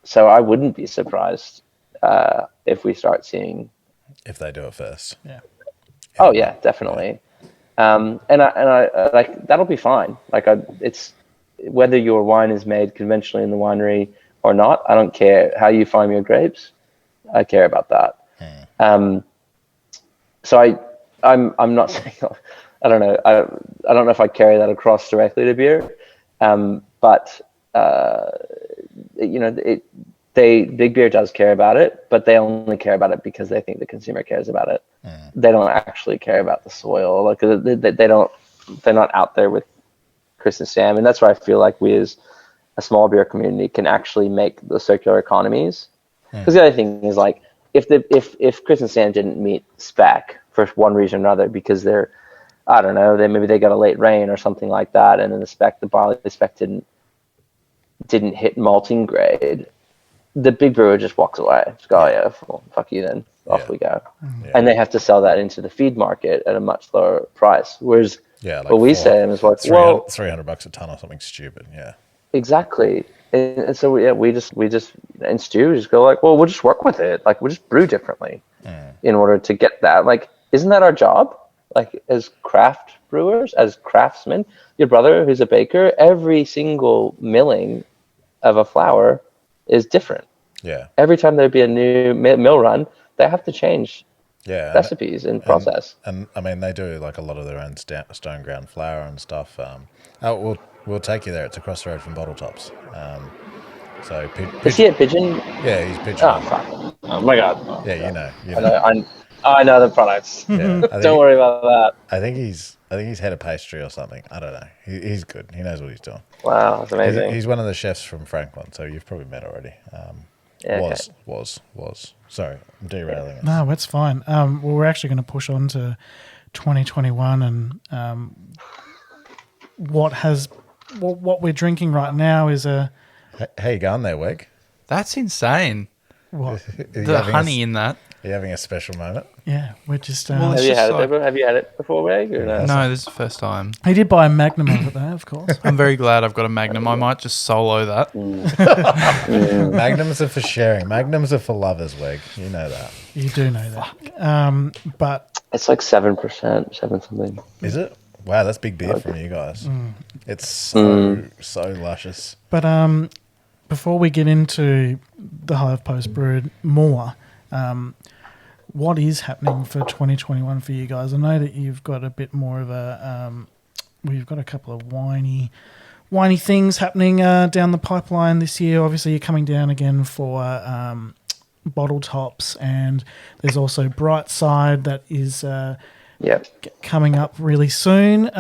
so I wouldn't be surprised if we start seeing, if they do it first. Oh yeah, definitely. And I like that'll be fine. Like it's whether your wine is made conventionally in the winery or not. I don't care how you farm your grapes. I care about that. So I'm not saying, I don't know. I don't know if I carry that across directly to beer. But you know, Big Beer does care about it, but they only care about it because they think the consumer cares about it. They don't actually care about the soil. Like they don't, they're not out there with Chris and Sam. And that's where I feel like we as a small beer community can actually make the circular economies. Because the other thing is like, if Chris and Sam didn't meet spec for one reason or another, because they're, I don't know, maybe they got a late rain or something like that, and then the barley spec didn't hit malting grade, the big brewer just walks away. Just go, well, fuck you then. Off we go. And they have to sell that into the feed market at a much lower price. Whereas what we say is like, well, $300 a ton or something stupid. Yeah. Exactly. And so we just and Stu just go like, well, we'll just work with it. Like we'll just brew differently in order to get that. Like, isn't that our job? Like as craft brewers, as craftsmen, your brother who's a baker, every single milling of a flower is different. Yeah. Every time there'd be a new mill run, they have to change recipes and process. And I mean, they do like a lot of their own stone ground flour and stuff. We'll take you there. It's across the road from Bottle Tops. So is he at Pigeon? Yeah, he's Pigeon. Oh fuck! Oh my god! Yeah, you know. I know the products. Yeah, don't worry about that. I think he's head of pastry or something. I don't know. He's good. He knows what he's doing. Wow, that's amazing. He's one of the chefs from Franklin, so you've probably met already. Was. Sorry, I'm derailing it. No, it's fine. Well, we're actually going to push on to 2021 and what we're drinking right now is a. How you going there, Weg? That's insane. What? The honey in that. Are you having a special moment? Yeah, we're just. Well, Have it's you just had it, like- Deborah? Have you had it before, Meg? Or no? No, this is the first time. he did buy a Magnum of it, though, of course. I'm very glad I've got a Magnum. I might just solo that. Magnums are for sharing. Magnums are for lovers, Weg. You know that. You do know that. But It's like 7%, 7 something. Is it? Wow, that's big beer from you guys. It's so luscious. before we get into the Hive Post Brood more, what is happening for 2021 for you guys? I know that you've got a bit more of a, we've got a couple of whiny things happening down the pipeline this year. Obviously, you're coming down again for bottle tops, and there's also Brightside that is coming up really soon.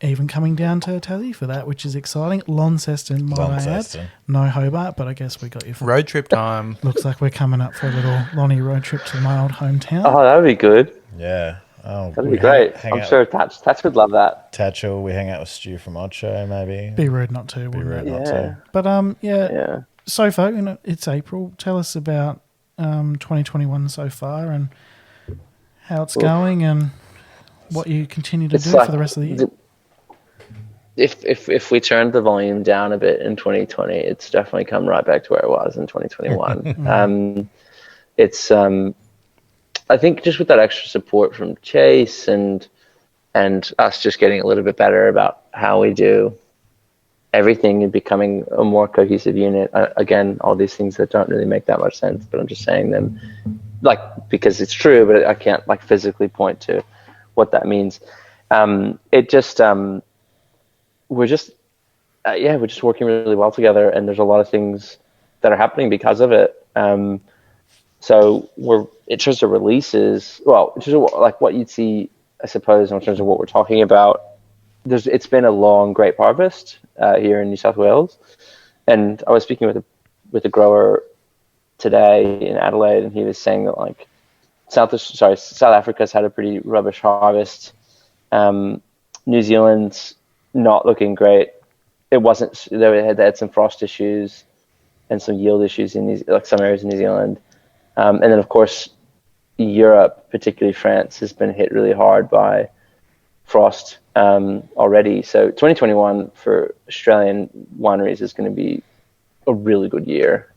Even coming down to Tassie for that, which is exciting. Launceston, might I add. Launceston. No Hobart, but I guess we got you for Road trip time. Looks like we're coming up for a little Lonnie road trip to my old hometown. Oh, that would be good. Yeah. Oh, That'd be great. I'm sure Tats would love that. Tatchell, we hang out with Stu from Odd Show, maybe. Be rude not to. Be wouldn't rude it? not to. But Yeah. so far, it's April. Tell us about 2021 so far and how it's going and what you continue to do for the rest of the year. If we turned the volume down a bit in 2020, it's definitely come right back to where it was in 2021. It's I think just with that extra support from Chase and us just getting a little bit better about how we do everything and becoming a more cohesive unit. Again, all these things that don't really make that much sense, but I'm just saying them because it's true, but I can't physically point to what that means. It just we're just working really well together, and there's a lot of things that are happening because of it. So in terms of releases, in terms of what you'd see, I suppose, in terms of what we're talking about, it's been a long grape harvest here in New South Wales, and I was speaking with a grower today in Adelaide, and he was saying that South Africa's had a pretty rubbish harvest. New Zealand's not looking great. It wasn't. They had some frost issues and some yield issues in some areas in New Zealand, and then of course Europe, particularly France, has been hit really hard by frost already. So 2021 for Australian wineries is going to be a really good year.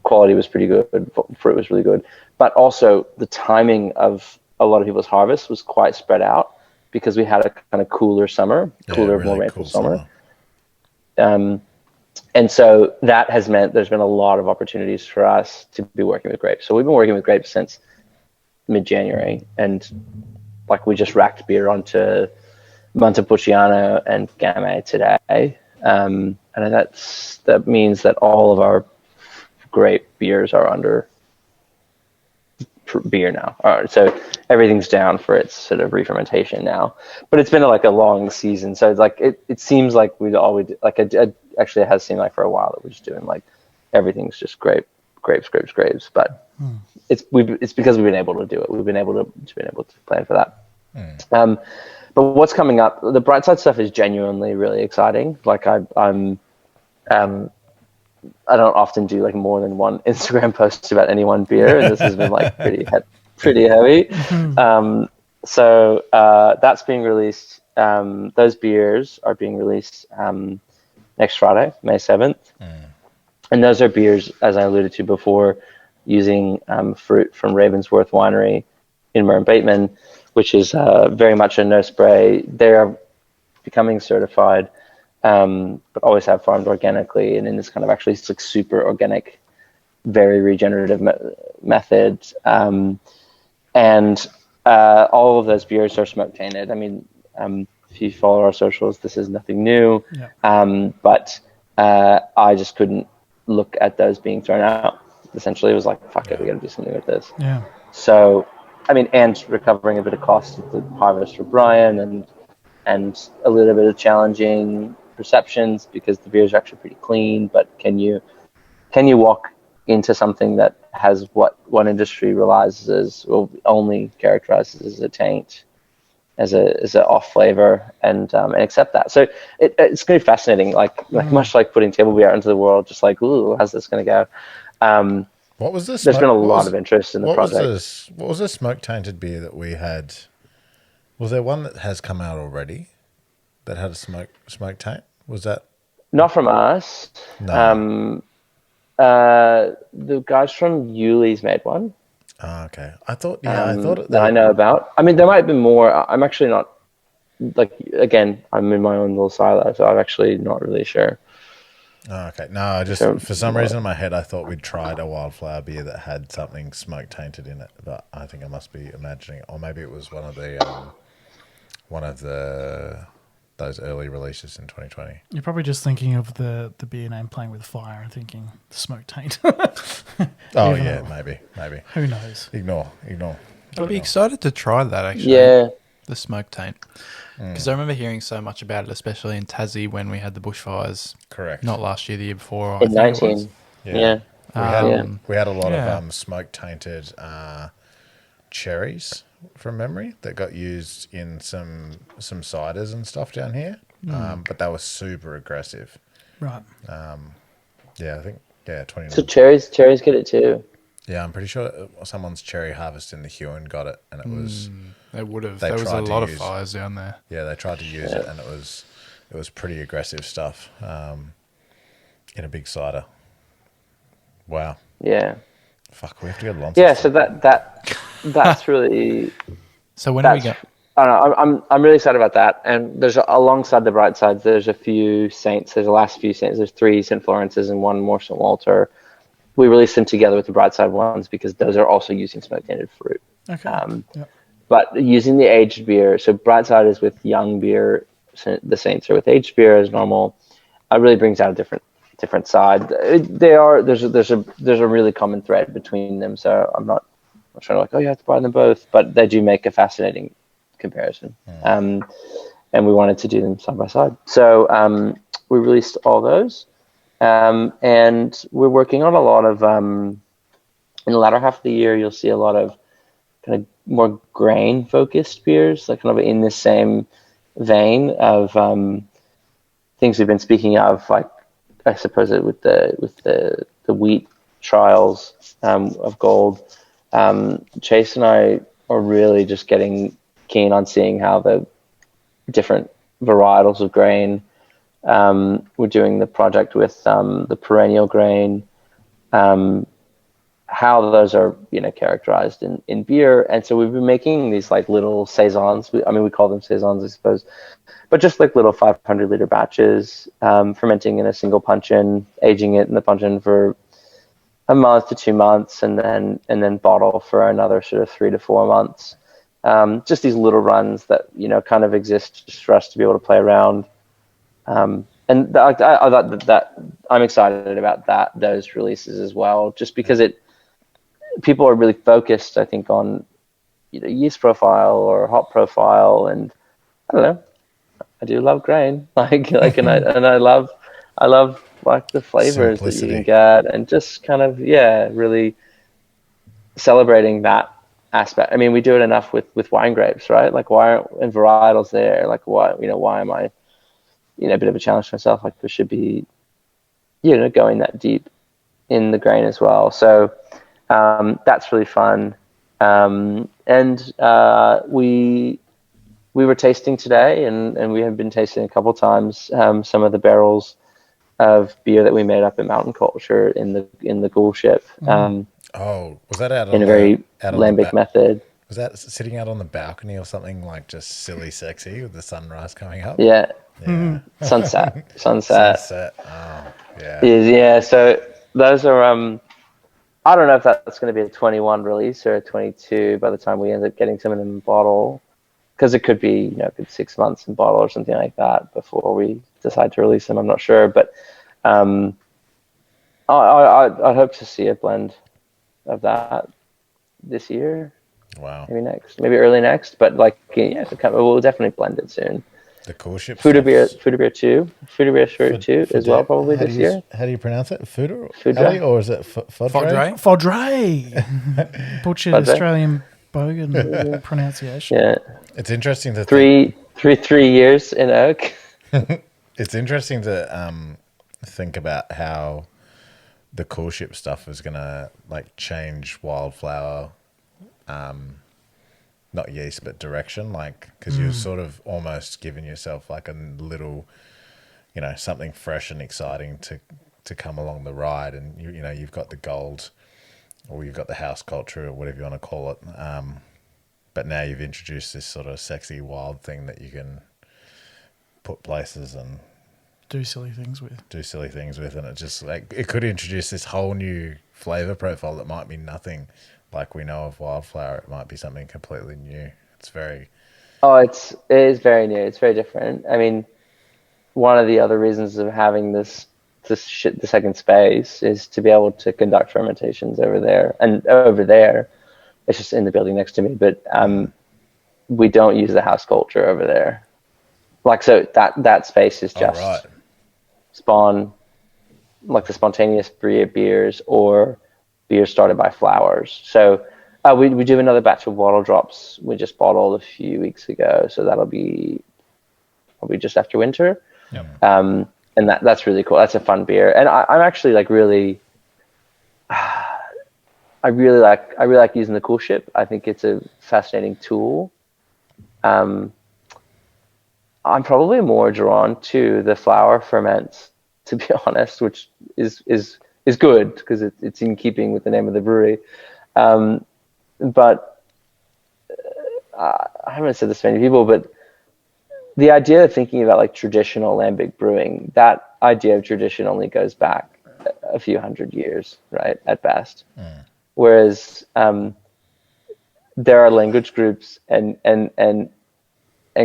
Quality was pretty good. Fruit was really good, but also the timing of a lot of people's harvest was quite spread out, because we had a kind of cooler summer, more rainful summer. And so that has meant there's been a lot of opportunities for us to be working with grapes. So we've been working with grapes since mid-January, and we just racked beer onto Montepulciano and Gamay today. And that means that all of our grape beers are under beer now. So everything's down for its sort of re-fermentation now, but it's been a long season. So it seems like it actually has seemed like for a while that we're just doing everything's just grapes. But it's because we've been able to do it. We've been able to plan for that. But what's coming up? The Brightside stuff is genuinely really exciting. I don't often do more than one Instagram post about any one beer, and this has been pretty heavy. So that's being released. Those beers are being released next Friday, May 7th. And those are beers, as I alluded to before, using fruit from Ravensworth Winery in Murray-Bateman, which is very much a no spray. They are becoming certified, but always have farmed organically and in this kind of actually super organic, very regenerative method. And all of those beers are smoke tainted. I mean, if you follow our socials, this is nothing new. Yeah. But I just couldn't look at those being thrown out. Essentially, it was fuck it, we got to do something with this. Yeah. So, I mean, and recovering a bit of cost of the harvest for Brian, and a little bit of challenging perceptions, because the beers are actually pretty clean. But can you walk into something that has what one industry realizes as, well, only characterizes as a taint, as a off flavor, and accept that. So it's going to be fascinating. Much like putting table beer out into the world, just ooh, how's this going to go? What was this? There's been a lot of interest in the project. What was this smoke tainted beer that we had? Was there one that has come out already that had a smoke taint? Was that Not from us. No. The guys from Yuli's made one. Oh, okay. I thought it, that I know about. I mean, there might be more. I'm actually not, like, again, I'm in my own little silo, so I'm actually not really sure. Oh, okay. No, I just for some reason in my head I thought we'd tried a Wildflower beer that had something smoke tainted in it, but I think I must be imagining it, or maybe it was one of those early releases in 2020. You're probably just thinking of the beer name Playing with Fire and thinking smoke taint. Oh yeah, maybe. Who knows? Ignore. I'd be excited to try that, actually. Yeah. The smoke taint. Because I remember hearing so much about it, especially in Tassie when we had the bushfires. Correct. Not last year, the year before. In 19. Yeah. We had a lot of smoke tainted cherries from memory that got used in some ciders and stuff down here. But they were super aggressive. Right. I think 29. So cherries get it too. Yeah, I'm pretty sure someone's cherry harvest in the Huon got it, and it was. They would have. They There was a tried to lot of use- fires down there. Yeah, they tried to use it, and it was pretty aggressive stuff. In a big cider. Wow. Yeah. Fuck, we have to get lots. Yeah. So that's really. So when do we go? I don't know. I'm really excited about that. And there's alongside the bright sides, there's a few saints. There's the last few saints. There's 3 St. Florences and 1 more St. Walter. We released them together with the bright side ones because those are also using smoke tainted fruit. Okay. Yep. But using the aged beer, so bright side is with young beer. The saints are with aged beer as normal. It really brings out a different side. There's a really common thread between them. So I'm not trying to you have to buy them both, but they do make a fascinating comparison. And we wanted to do them side by side. So we released all those. And we're working on a lot of, in the latter half of the year, you'll see a lot of kind of more grain focused beers, like kind of in the same vein of things we've been speaking of, like I suppose with the wheat trials of gold. Chase and I are really just getting keen on seeing how the different varietals of grain. We're doing the project with the perennial grain, how those are characterized in beer, and so we've been making these like little saisons. We call them saisons, I suppose, but just like little 500-liter batches, fermenting in a single puncheon, aging it in the puncheon for a month to 2 months, and then bottle for another sort of 3 to 4 months. Just these little runs that kind of exist just for us to be able to play around. And I thought that I'm excited about those releases as well, just because people are really focused, I think, on yeast profile or hop profile, and I don't know. I do love grain, and I love like the flavors that you can get, and just kind of really celebrating that aspect. I mean, we do it enough with wine grapes, right? Like, why aren't and varietals there? Like, why am I a bit of a challenge to myself? Like, we should be going that deep in the grain as well. So that's really fun. And we were tasting today, and we have been tasting a couple times some of the barrels of beer that we made up in Mountain Culture in the Ghoul Ship. Was that out in a very lambic method? Was that sitting out on the balcony or something, like just silly sexy with the sunrise coming up? Yeah. Sunset. Oh, yeah. Yeah. So those are I don't know if that's going to be a 21 release or a 22 by the time we end up getting some of them in bottle, because it could be 6 months in bottle or something like that before we decide to release them. I'm not sure, but I hope to see a blend of that this year. Wow. Maybe early next, but we'll definitely blend it soon. The cool ship. Fuda Beer 2 as well, probably this year. How do you pronounce it? Fuda? Fudra? Or is it Fodre? Fodre. Butchered Australian bogan pronunciation. Yeah. It's interesting to 3 years in oak. It's interesting to think about how the coolship stuff was gonna like change Wildflower, not yeast but direction, like because you're sort of almost giving yourself like a little, something fresh and exciting to come along the ride, and you've got the gold, or you've got the house culture, or whatever you want to call it. But now you've introduced this sort of sexy wild thing that you can put places and Do silly things with. and it just like it could introduce this whole new flavor profile that might be nothing like we know of Wildflower. It might be something completely new. It's very it is very new. It's very different. I mean, one of the other reasons of having the second space is to be able to conduct fermentations over there, and over there it's just in the building next to me, but we don't use the house culture over there. Like, so that space is just spawn, like the spontaneous beers or beers started by flowers. So we do another batch of wattle drops. We just bottled a few weeks ago, so that'll be probably just after winter. Yep. And that's really cool. That's a fun beer, and I'm actually like really, I really like using the coolship. I think it's a fascinating tool. I'm probably more drawn to the flower ferments, to be honest, which is good because it's in keeping with the name of the brewery. But I haven't said this to many people, but the idea of thinking about like traditional lambic brewing, that idea of tradition only goes back a few hundred years, right, at best. Whereas there are language groups and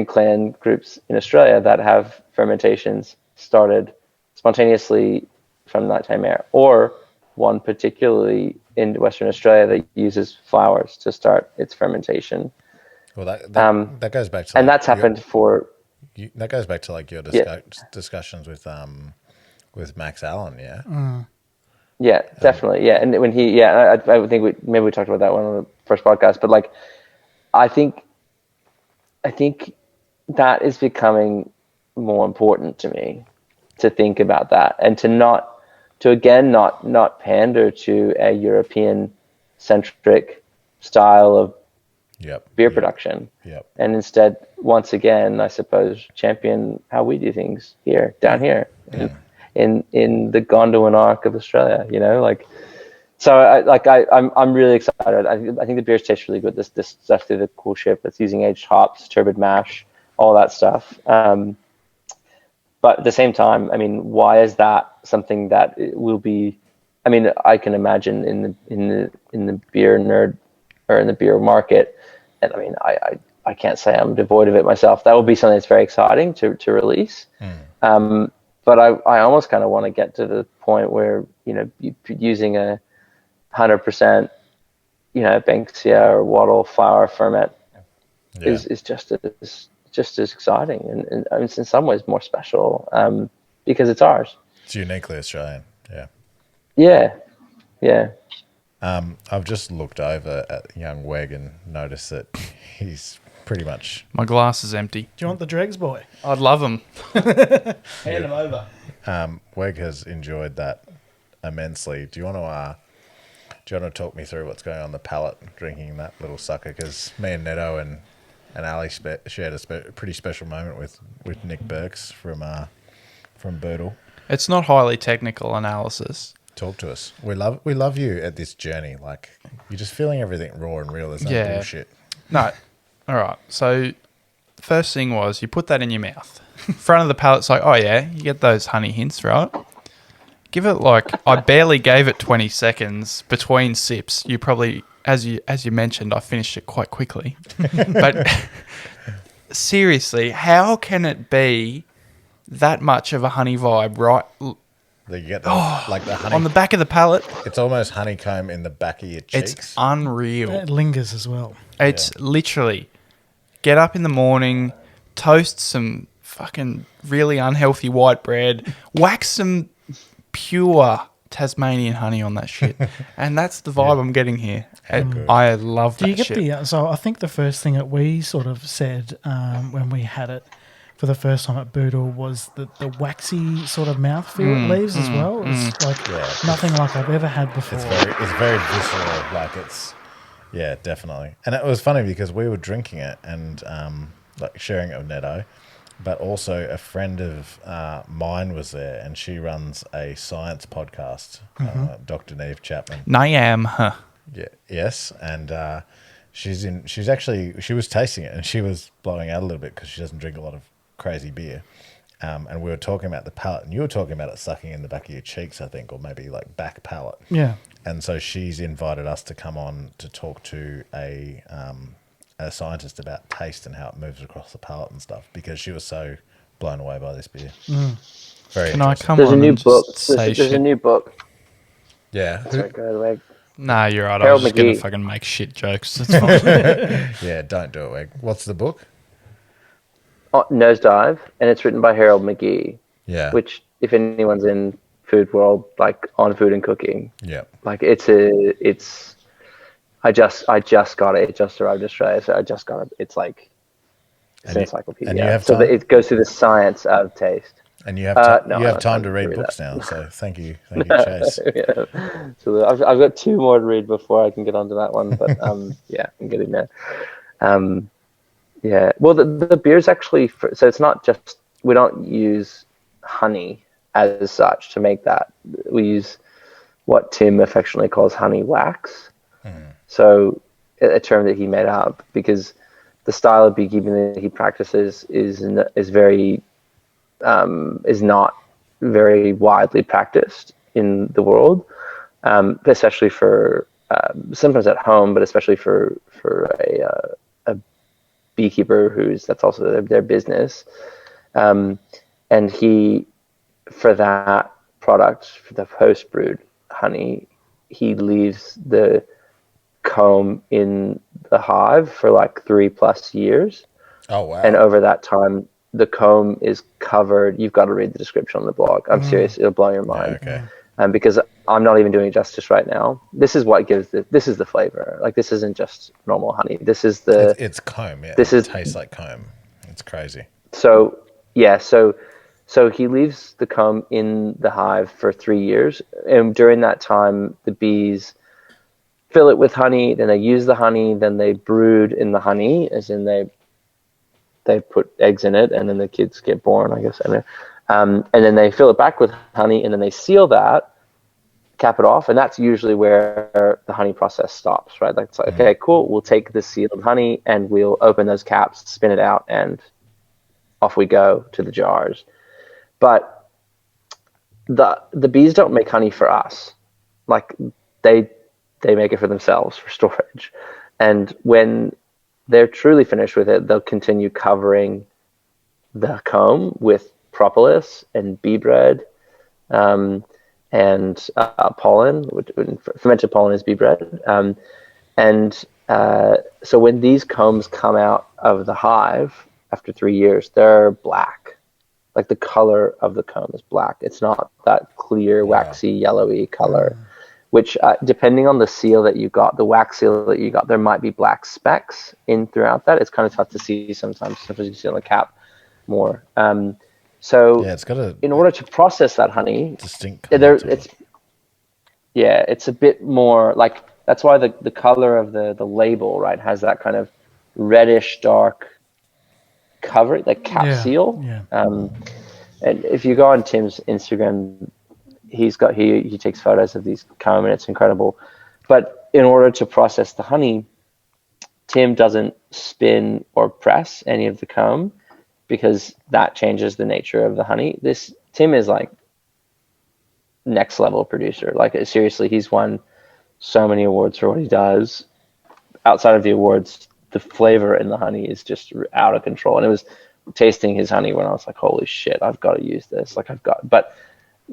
clan groups in Australia that have fermentations started spontaneously from nighttime air, or one particularly in Western Australia that uses flowers to start its fermentation. Well, that goes back to, and that's happened for. That goes back to like your discussions with Max Allen, yeah. Yeah, definitely. Yeah, and when I think maybe we talked about that one on the first podcast, but like, I think that is becoming more important to me, to think about that, and to not pander to a European centric style of beer production. And instead, once again, I suppose, champion how we do things down here in the Gondwana arc of Australia, So I'm really excited. I think the beers taste really good. This stuff through the coolship that's using aged hops, turbid mash, all that stuff. But at the same time, I mean, why is that something that will be? I mean, I can imagine in the beer nerd or in the beer market, and I mean, I can't say I'm devoid of it myself. That will be something that's very exciting to release. But I almost kind of want to get to the point where using a 100%, Banksia or wattle flower ferment is just as exciting and in some ways more special because it's ours. It's uniquely Australian. Yeah. I've just looked over at young Weg and noticed that he's pretty much. My glass is empty. Do you want the dregs, boy? I'd love them. Hand them over. Weg has enjoyed that immensely. Do you want to talk me through what's going on the palate drinking that little sucker? Because me and Neto and Ali shared a pretty special moment with Nick Burks from Boodle. It's not highly technical analysis. Talk to us. We love you at this journey. Like, you're just feeling everything raw and real. There's no bullshit. No. All right. So the first thing was you put that in your mouth. Front of the palate's like, oh yeah, you get those honey hints, right? Give it I barely gave it 20 seconds between sips. You probably, as you mentioned, I finished it quite quickly. But seriously, how can it be that much of a honey vibe, right? You get the honey on the back of the palate. It's almost honeycomb in the back of your cheeks. It's unreal. It lingers as well. It's literally get up in the morning, toast some fucking really unhealthy white bread, whack some pure Tasmanian honey on that shit, and that's the vibe I'm getting here. I love that shit. So I think the first thing that we sort of said when we had it for the first time at Boodle was the waxy sort of mouthfeel it leaves as well. It's like nothing like I've ever had before. It's very visceral. Like yeah, definitely. And it was funny because we were drinking it and like sharing it with Neto, but also a friend of mine was there, and she runs a science podcast, Dr. Neve Chapman. Niam, huh? Yeah, yes, and she was tasting it, and she was blowing out a little bit because she doesn't drink a lot of crazy beer. And we were talking about the palate, and you were talking about it sucking in the back of your cheeks, I think, or maybe like back palate. Yeah. And so she's invited us to come on to talk to a scientist about taste and how it moves across the palate and stuff, because she was so blown away by this beer. Very Can I interesting. come There's a on new and book. just say There's a shit? new book. Yeah. Sorry, go away. Nah, you're right. I Harold was just going to McGee. fucking make shit jokes. It's fine. Yeah, don't do it, Weg. What's the book? Nosedive, and it's written by Harold McGee. Yeah. Which, if anyone's in food world, like on food and cooking, Yeah. like I just got it. It just arrived in Australia, so I just got it. It's like it's an encyclopedia. and you have so time? that it goes through the science of taste. And you have No, you I have don't time to have read to do books that. now, so thank you, Chase. Yeah. So I've got 2 more to read before I can get onto that one, but yeah, I'm getting there. Yeah, well, the beer's actually so it's not just, we don't use honey as such to make that. We use what Tim affectionately calls honey wax. So a term that he made up because the style of beekeeping that he practices is not very widely practiced in the world, especially for sometimes at home, but especially for a beekeeper that's also their business. And he, for that product, for the post brood honey, he leaves the comb in the hive for like 3+ years. Oh wow! And over that time, the comb is covered. You've got to read the description on the blog. I'm serious; it'll blow your mind. Yeah, okay. Because I'm not even doing it justice right now. This is what gives this is the flavor. Like, this isn't just normal honey. This is It's comb. Yeah, This it is- tastes like comb. It's crazy. So yeah, so he leaves the comb in the hive for 3 years, and during that time, the bees fill it with honey. Then they use the honey. Then they brood in the honey, as in they put eggs in it, and then the kids get born, I guess. And then they fill it back with honey, and then they seal that, cap it off, and that's usually where the honey process stops, right? Like, it's like, okay, cool, we'll take the sealed honey and we'll open those caps, spin it out, and off we go to the jars. But the bees don't make honey for us. Like, they make it for themselves for storage. And when they're truly finished with it, they'll continue covering the comb with propolis and bee bread, and pollen. Fermented pollen is bee bread. So when these combs come out of the hive after 3 years, they're black. Like, the color of the comb is black. It's not that clear, waxy, yellowy color. Which, depending on the seal that you got, the wax seal that you got, there might be black specks in throughout that. It's kind of tough to see sometimes. Sometimes you see on the cap more. So Yeah, it's got a in order to process that honey, distinct. it's a bit more like, that's why the color of the label, right, has that kind of reddish dark cover, like cap seal. Yeah. And if you go on Tim's Instagram, he takes photos of these comb, and it's incredible. But in order to process the honey, Tim doesn't spin or press any of the comb, because that changes the nature of the honey. Tim is like next level producer. Like, seriously, he's won so many awards for what he does. Outside of the awards, the flavor in the honey is just out of control. And it was tasting his honey when I was like, holy shit, I've got to use this. But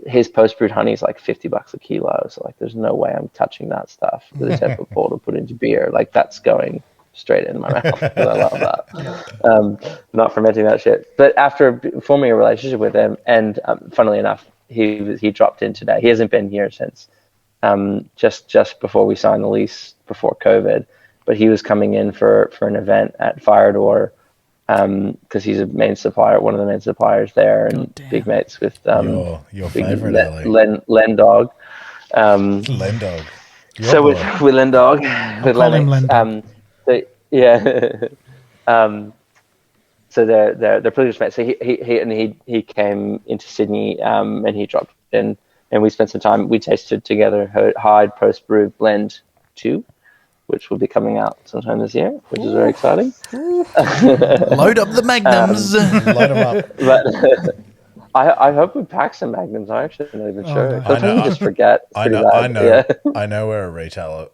his post-brewed honey is like $50 a kilo. So, like, there's no way I'm touching that stuff with a 10-foot to put into beer. Like, that's going straight in my mouth, because I love that. Not fermenting that shit. But after forming a relationship with him, and funnily enough, he dropped in today. He hasn't been here since just before we signed the lease, before COVID. But he was coming in for an event at Fire Door because he's a main supplier, one of the main suppliers there, and God damn. big mates with Your big favorite, Ali. Len Dog. Lendog. Your So boy. with Len Dog, with call him Lennox, Len Dog. yeah. So they're pretty good mates. So he came into Sydney, and he dropped in, and we spent some time. We tasted together Hive Post Brood Blend 2, which will be coming out sometime this year, which is very exciting. Load up the magnums. Load 'em up. But I hope we pack some magnums. I actually not even sure. no. Because I we just forget. It's I pretty know. bad. Yeah. I know where a retail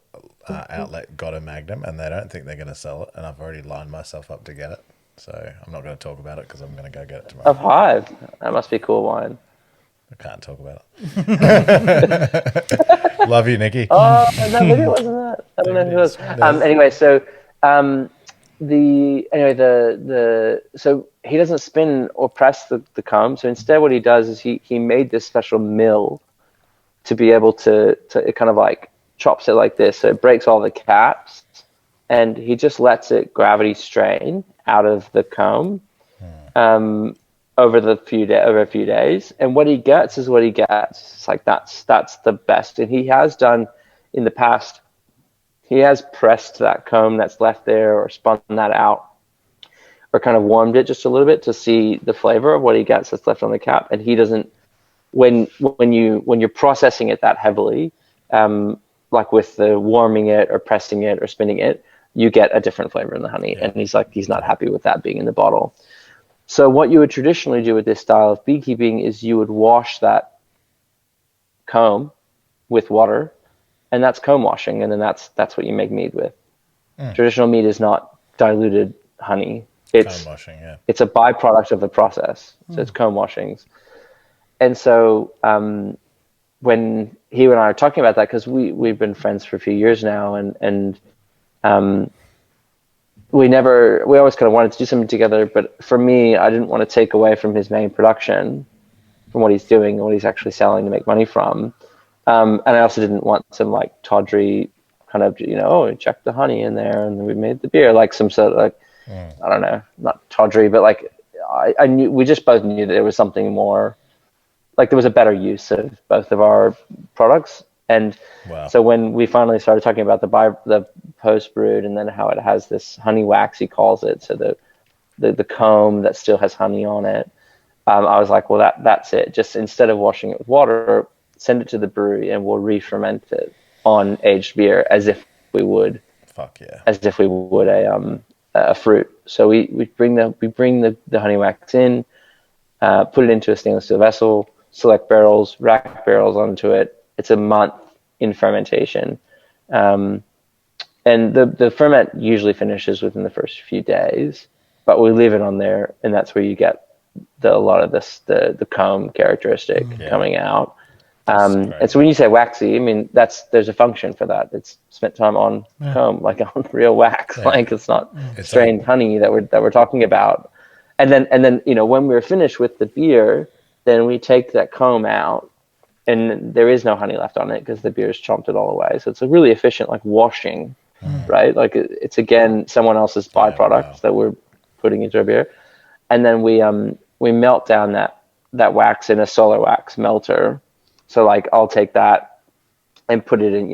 outlet got a Magnum, and they don't think they're going to sell it. And I've already lined myself up to get it. So I'm not going to talk about it because I'm going to go get it tomorrow. Of Hive. That must be cool wine. I can't talk about it. Love you, Nikki. Oh, no, maybe it wasn't that. I don't know who it was. Anyway, so so he doesn't spin or press the comb. So instead, what he does is he made this special mill to be able to it kind of like chops it like this, so it breaks all the caps, and he just lets it gravity strain out of the comb over a few days, and what he gets is what he gets. It's like that's the best. And he has done in the past. He has pressed that comb that's left there, or spun that out, or kind of warmed it just a little bit to see the flavor of what he gets that's left on the cap. And he doesn't. When you're processing it that heavily, like with the warming it or pressing it or spinning it, you get a different flavor in the honey. And he's not happy with that being in the bottle. So what you would traditionally do with this style of beekeeping is you would wash that comb with water, and that's comb washing, and then that's what you make mead with. Traditional mead is not diluted honey. It's Comb washing, yeah. it's a byproduct of the process. So it's comb washings. And so when he and I are talking about that, because we've been friends for a few years now, and we always kind of wanted to do something together, but for me, I didn't want to take away from his main production, from what he's doing and what he's actually selling to make money from. And I also didn't want some like tawdry kind of, check the honey in there and we made the beer, like some sort of like, I don't know, not tawdry, but like I knew, we just both knew that there was something more, like there was a better use of both of our products. And so when we finally started talking about the post brood, and then how it has this honey wax, he calls it, so the comb that still has honey on it, I was like, well, that's it. Just instead of washing it with water, send it to the brewery and we'll re-ferment it on aged beer as if we would. Fuck yeah. As if we would a fruit. So we bring the honey wax in, put it into a stainless steel vessel, select barrels, rack barrels onto it. It's a month in fermentation. And the ferment usually finishes within the first few days, but we leave it on there, and that's where you get a lot of the comb characteristic coming out. And so when you say waxy, I mean, there's a function for that. It's spent time on comb, like on real wax. Like it's not strained honey that we're talking about. And then when we're finished with the beer, then we take that comb out, and there is no honey left on it because the beer's chomped it all away. So it's a really efficient, like washing, right? Like it's again someone else's byproduct that we're putting into our beer, and then we melt down that wax in a solar wax melter. So like I'll take that and put it in,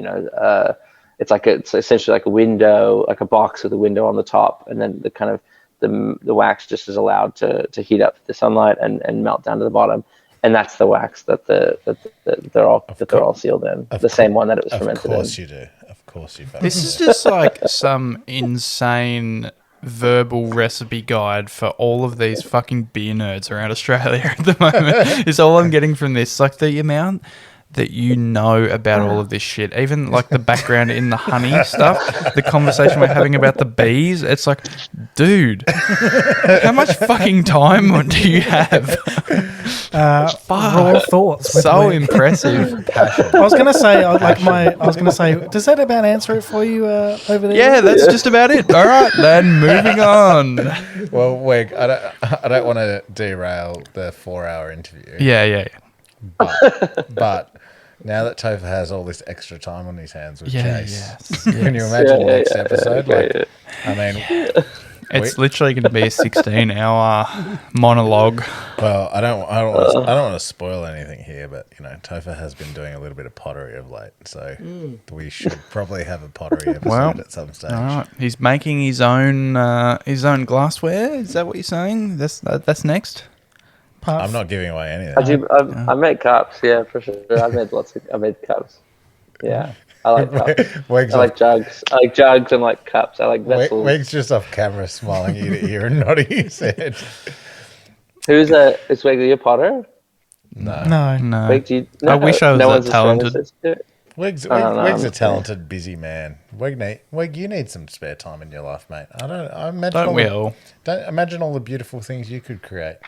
it's essentially like a window, like a box with a window on the top, and then the wax just is allowed to heat up the sunlight and melt down to the bottom. And that's the wax that they're all sealed in. The same one that it was fermented in. Of course you do. Of course you. This is just like some insane verbal recipe guide for all of these fucking beer nerds around Australia at the moment. Is all I'm getting from this. Like the amount that you know about all of this shit, even like the background in the honey stuff, the conversation we're having about the bees. It's like, dude, how much fucking time do you have? Raw thoughts. So impressive. I was gonna say, does that about answer it for you over there? Yeah, that's just about it. All right, then moving on. Well, Wig, I don't want to derail the 4-hour interview. Yeah. But now that Topher has all this extra time on his hands with Chase, yes. can you imagine next episode? I mean, It's literally going to be a 16-hour monologue. Well, I don't want to spoil anything here, but Topher has been doing a little bit of pottery of late, so we should probably have a pottery episode at some stage. All right. He's making his own glassware. Is that what you're saying? That's next. I'm not giving away anything. I made cups, yeah, for sure. I made cups. Yeah. I like cups. I like jugs. I like jugs and like cups. I like vessels. Weg's just off camera smiling ear to ear and nodding his head. Is Weg your potter? No. Weg, I wish I was that talented. Weg's a talented, busy man. Weg, you need some spare time in your life, mate. Don't imagine all the beautiful things you could create.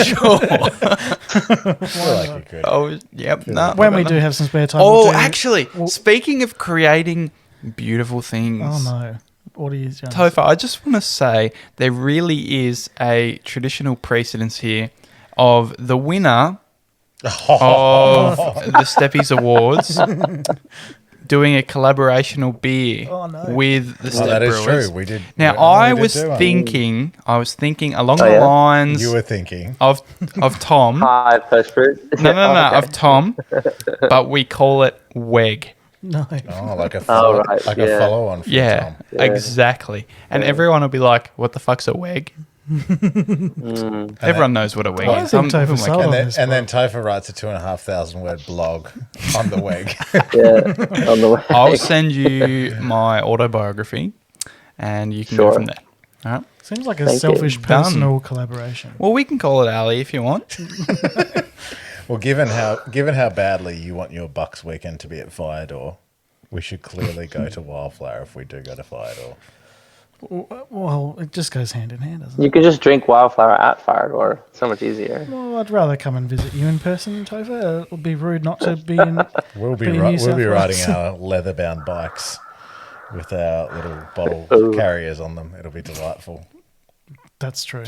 Sure. I feel like you could. Oh, yep. No, when we do have some spare time. Actually, speaking of creating beautiful things. Oh, no. What are you doing? Topher, I just want to say there really is a traditional precedence here of the winner of the Steppies Awards doing a collaborational beer with the Step that Brewers. Is true. We did. Now, I was thinking along the lines. You were thinking of Tom. Hive Post Brood. No, of Tom, but we call it Weg. No. Oh, like a follow, follow on. Yeah, Tom. Exactly. And everyone will be like, "What the fuck's a Weg?" Everyone knows what a Weg is. And then Topher writes a 2,500 word blog on the Weg. On the Weg. I'll send you my autobiography, and you can go from there. All right. Seems like a selfish personal collaboration. Well, we can call it Ali if you want. Well, given how badly you want your Bucks weekend to be at Firedoor, we should clearly go to Wildflower if we do go to Firedoor. Well, it just goes hand in hand, doesn't it? You could just drink Wildflower at Firedoor. So much easier. Well, I'd rather come and visit you in person, Topher. It would be rude not to be in. We'll be riding our leather-bound bikes with our little bottle carriers on them. It'll be delightful. That's true.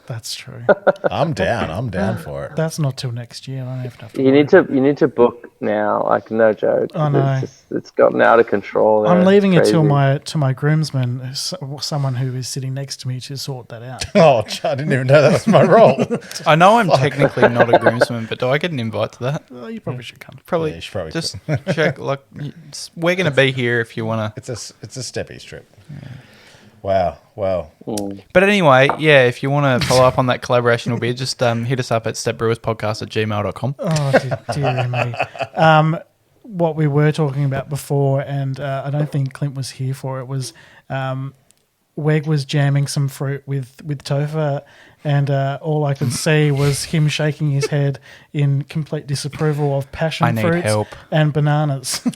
That's true. I'm down for it. That's not till next year. I don't have to. You need to book now. Like, no joke. I know. It's gotten out of control. I'm leaving it till my groomsman, someone who is sitting next to me, to sort that out. Oh, I didn't even know that was my role. I know I'm technically not a groomsman, but do I get an invite to that? Well, you probably should come. Probably. Yeah, you should probably just check. Like, we're going to be here if you want to. It's a Steppies trip. Yeah. Wow. Well. But anyway, yeah, if you want to follow up on that collaboration will be, just hit us up at stepbrewerspodcast@gmail.com. Oh, dear me. What we were talking about before, and I don't think Clint was here for it, was Weg was jamming some fruit with Topher, and all I could see was him shaking his head in complete disapproval of passion fruits and bananas.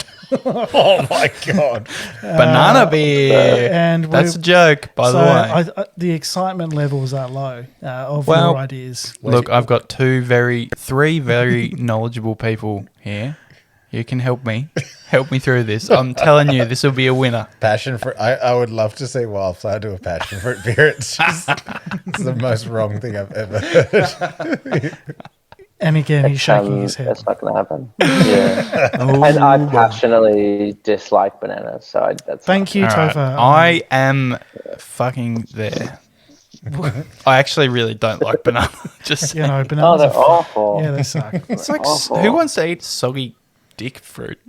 Oh my God. Banana beer. And that's a joke, by the way. The excitement levels are low of your ideas. Look, I've got three very knowledgeable people here. You can help me through this. I'm telling you, this will be a winner. Passion fruit. I would love to see Wildflower do a passion fruit beer. It's the most wrong thing I've ever heard. And again, he's shaking his head. That's not going to happen. Yeah. And I passionately dislike bananas. So Thank you, Topher. Right. I am fucking there. I actually really don't like banana. Just bananas. Oh, they're awful. Yeah, they suck. It's like, who wants to eat soggy dick fruit?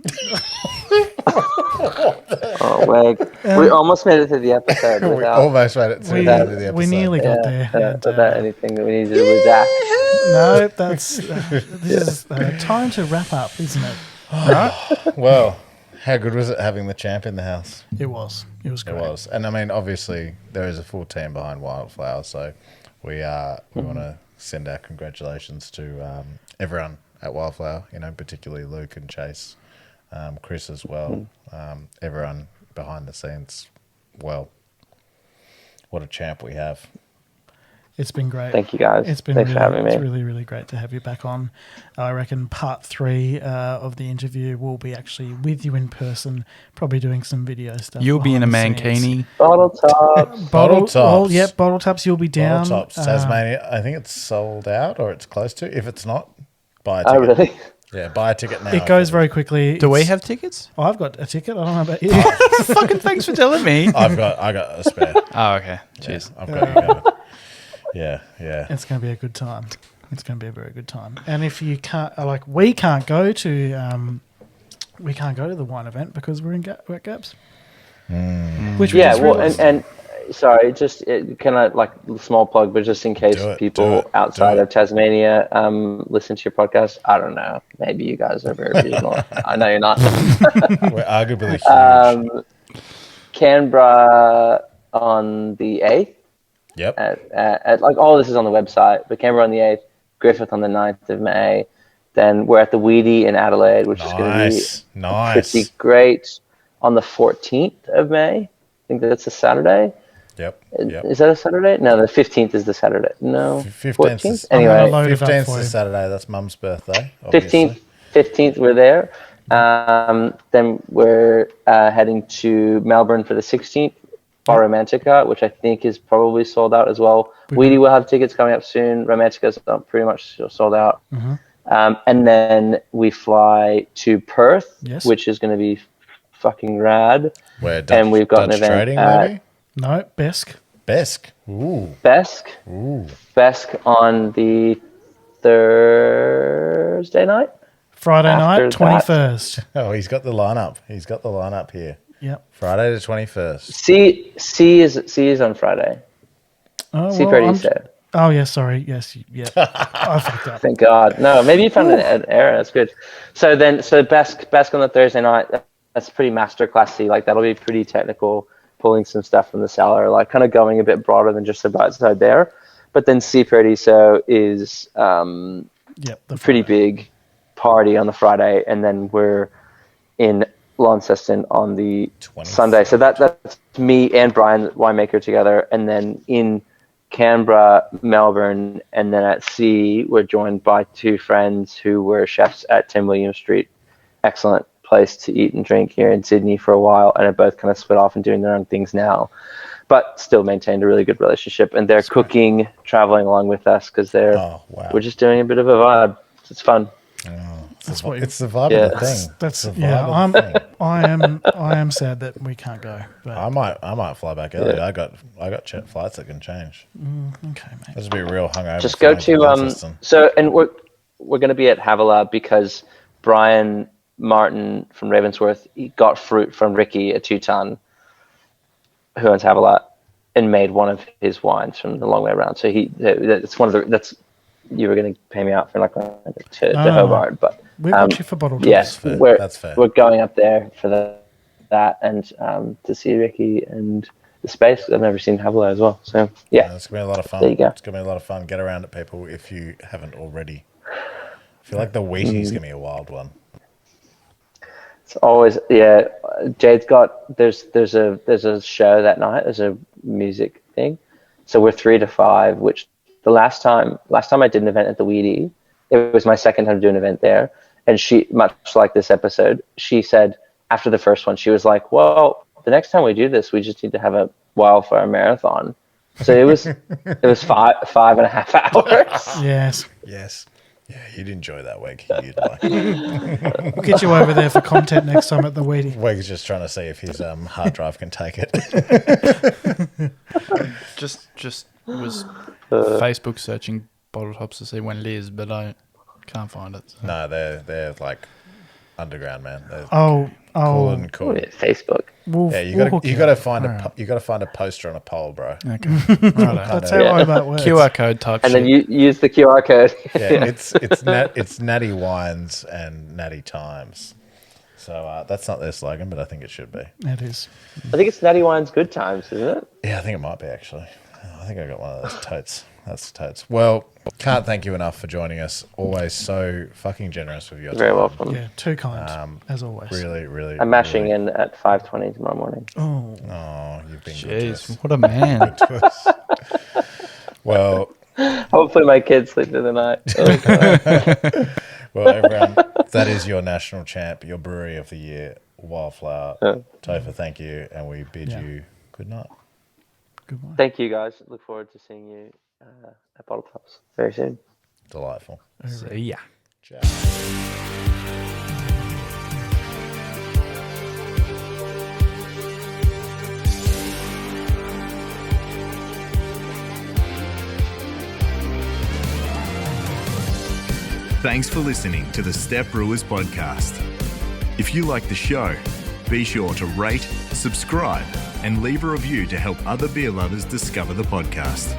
Oh, Weg. We almost made it to the episode. We almost made it to the end of the episode. We nearly got there. Without anything that we needed to redact. No, that's this is time to wrap up, isn't it? Right. Well, how good was it having the champ in the house? It was. It was great. It was. And I mean, obviously, there is a full team behind Wildflower, so we want to send our congratulations to everyone at Wildflower, particularly Luke and Chase, Chris as well, everyone behind the scenes. Well, what a champ we have. It's been great. Thank you, guys. Thanks for having me. It's really, really great to have you back on. I reckon part 3 of the interview will be actually with you in person, probably doing some video stuff. You'll be in a mankini. Bottle tops. Bottle tops. Oh, yep, bottle tops. You'll be down. Bottle tops. Tasmania. I think it's sold out, or it's close to. If it's not, buy a ticket. Oh, really? Yeah, buy a ticket now. It goes very quickly. Do we have tickets? I've got a ticket. I don't know about you. Fucking thanks for telling me. I got a spare. Oh, okay. Cheers. I've got you covered. Yeah. It's going to be a good time. It's going to be a very good time. And if you can't, we can't go to the wine event because we're at Gabs. Which we just realised. and sorry, just can I small plug, but just in case people outside of Tasmania listen to your podcast, I don't know. Maybe you guys are very regional. I know you're not. We're arguably huge. Canberra on the 8th. Yep. At all this is on the website, but Canberra on the 8th, Griffith on the 9th of May. Then we're at the Weedy in Adelaide, which is going to be pretty great on the 14th of May. I think that's a Saturday. Yep. Is that a Saturday? No, the 15th is the Saturday. No, 15th. Anyway, 15th is the Saturday. That's Mum's birthday. Obviously. 15th we're there. Then we're heading to Melbourne for the 16th. Bar Romantica, which I think is probably sold out as well. Weedy will have tickets coming up soon. Romantica's pretty much sold out. And then we fly to Perth, which is going to be fucking rad. Where and we've got Dutch an event trading, at no Besk. Ooh. Besk on the Thursday night. Friday night, 21st. Oh, he's got the lineup here. Yep. Friday the 21st. C is on Friday. Oh, C well, said. Oh, yeah, sorry. Yes, yeah. I fucked up. Thank God. No, maybe you found an error. That's good. So Besk on the Thursday night, that's pretty masterclassy. That'll be pretty technical, pulling some stuff from the cellar, kind of going a bit broader than just the bright side there. But then C so is the pretty big party on the Friday, and then we're in Launceston on the 20th. Sunday. So that's me and Brian, the winemaker, together, and then in Canberra, Melbourne, and then at sea, we're joined by two friends who were chefs at Tim Williams Street. Excellent place to eat and drink here in Sydney for a while, and have both kind of split off and doing their own things now, but still maintained a really good relationship. And they're cooking, traveling along with us because we're just doing a bit of a vibe. It's fun. It's the vibe of the thing. That's the vibe of the thing. I am sad that we can't go. But. I might fly back early. I got flights that can change. Okay, mate. This will be real hungover. Just go to and we're going to be at Havilah because Brian Martin from Ravensworth got fruit from Ricky at 2 Ton, who owns Havilah, and made one of his wines from the long way around. So that's one of the you were going to pay me out for to Hobart, but we got you for bottle. Yes, that's fair. We're going up there for that and to see Ricky and the space. I've never seen Havilah as well, so yeah, it's gonna be a lot of fun. There you go. It's gonna be a lot of fun. Get around it, people, if you haven't already. I feel like the Wheaties gonna be a wild one. It's always Jade's got there's a show that night. There's a music thing, so we're 3 to 5, which. The last time I did an event at the Weedy, it was my second time to do an event there. And she, much like this episode, she said after the first one, she was like, well, the next time we do this, we just need to have a Wildflower marathon. So it was 5.5 hours. Yes. Yeah, you'd enjoy that week. You'd like. We'll get you over there for content next time at the Weedy. Week's just trying to see if his hard drive can take it. Just was Facebook searching bottle tops to see when Liz, but I can't find it. So. No, they're underground, man. They're cool. Cool. Yeah, Facebook. You got to find a poster on a pole, bro. Okay, that's how Hobart works. QR code type. And shit. then you use the QR code. Yeah, it's Natty Wines and Natty Times. So that's not their slogan, but I think it should be. It is. I think it's Natty Wine's Good Times, isn't it? Yeah, I think it might be actually. I think I got one of those totes. That's totes. Well, can't thank you enough for joining us. Always so fucking generous with your time. Very welcome. Yeah, too kind, as always. Really, really. I'm mashing in at 5:20 tomorrow morning. Oh, you've been good to us. What a man. Well, hopefully my kids sleep through the night. Well, everyone, that is your national champ, your brewery of the year, Wildflower. Topher, thank you, and we bid you good night. Goodbye. Thank you, guys. Look forward to seeing you at Bottle Tops very soon. Delightful. See ya. Ciao. Thanks for listening to the Step Brewers podcast. If you like the show, be sure to rate, subscribe, and leave a review to help other beer lovers discover the podcast.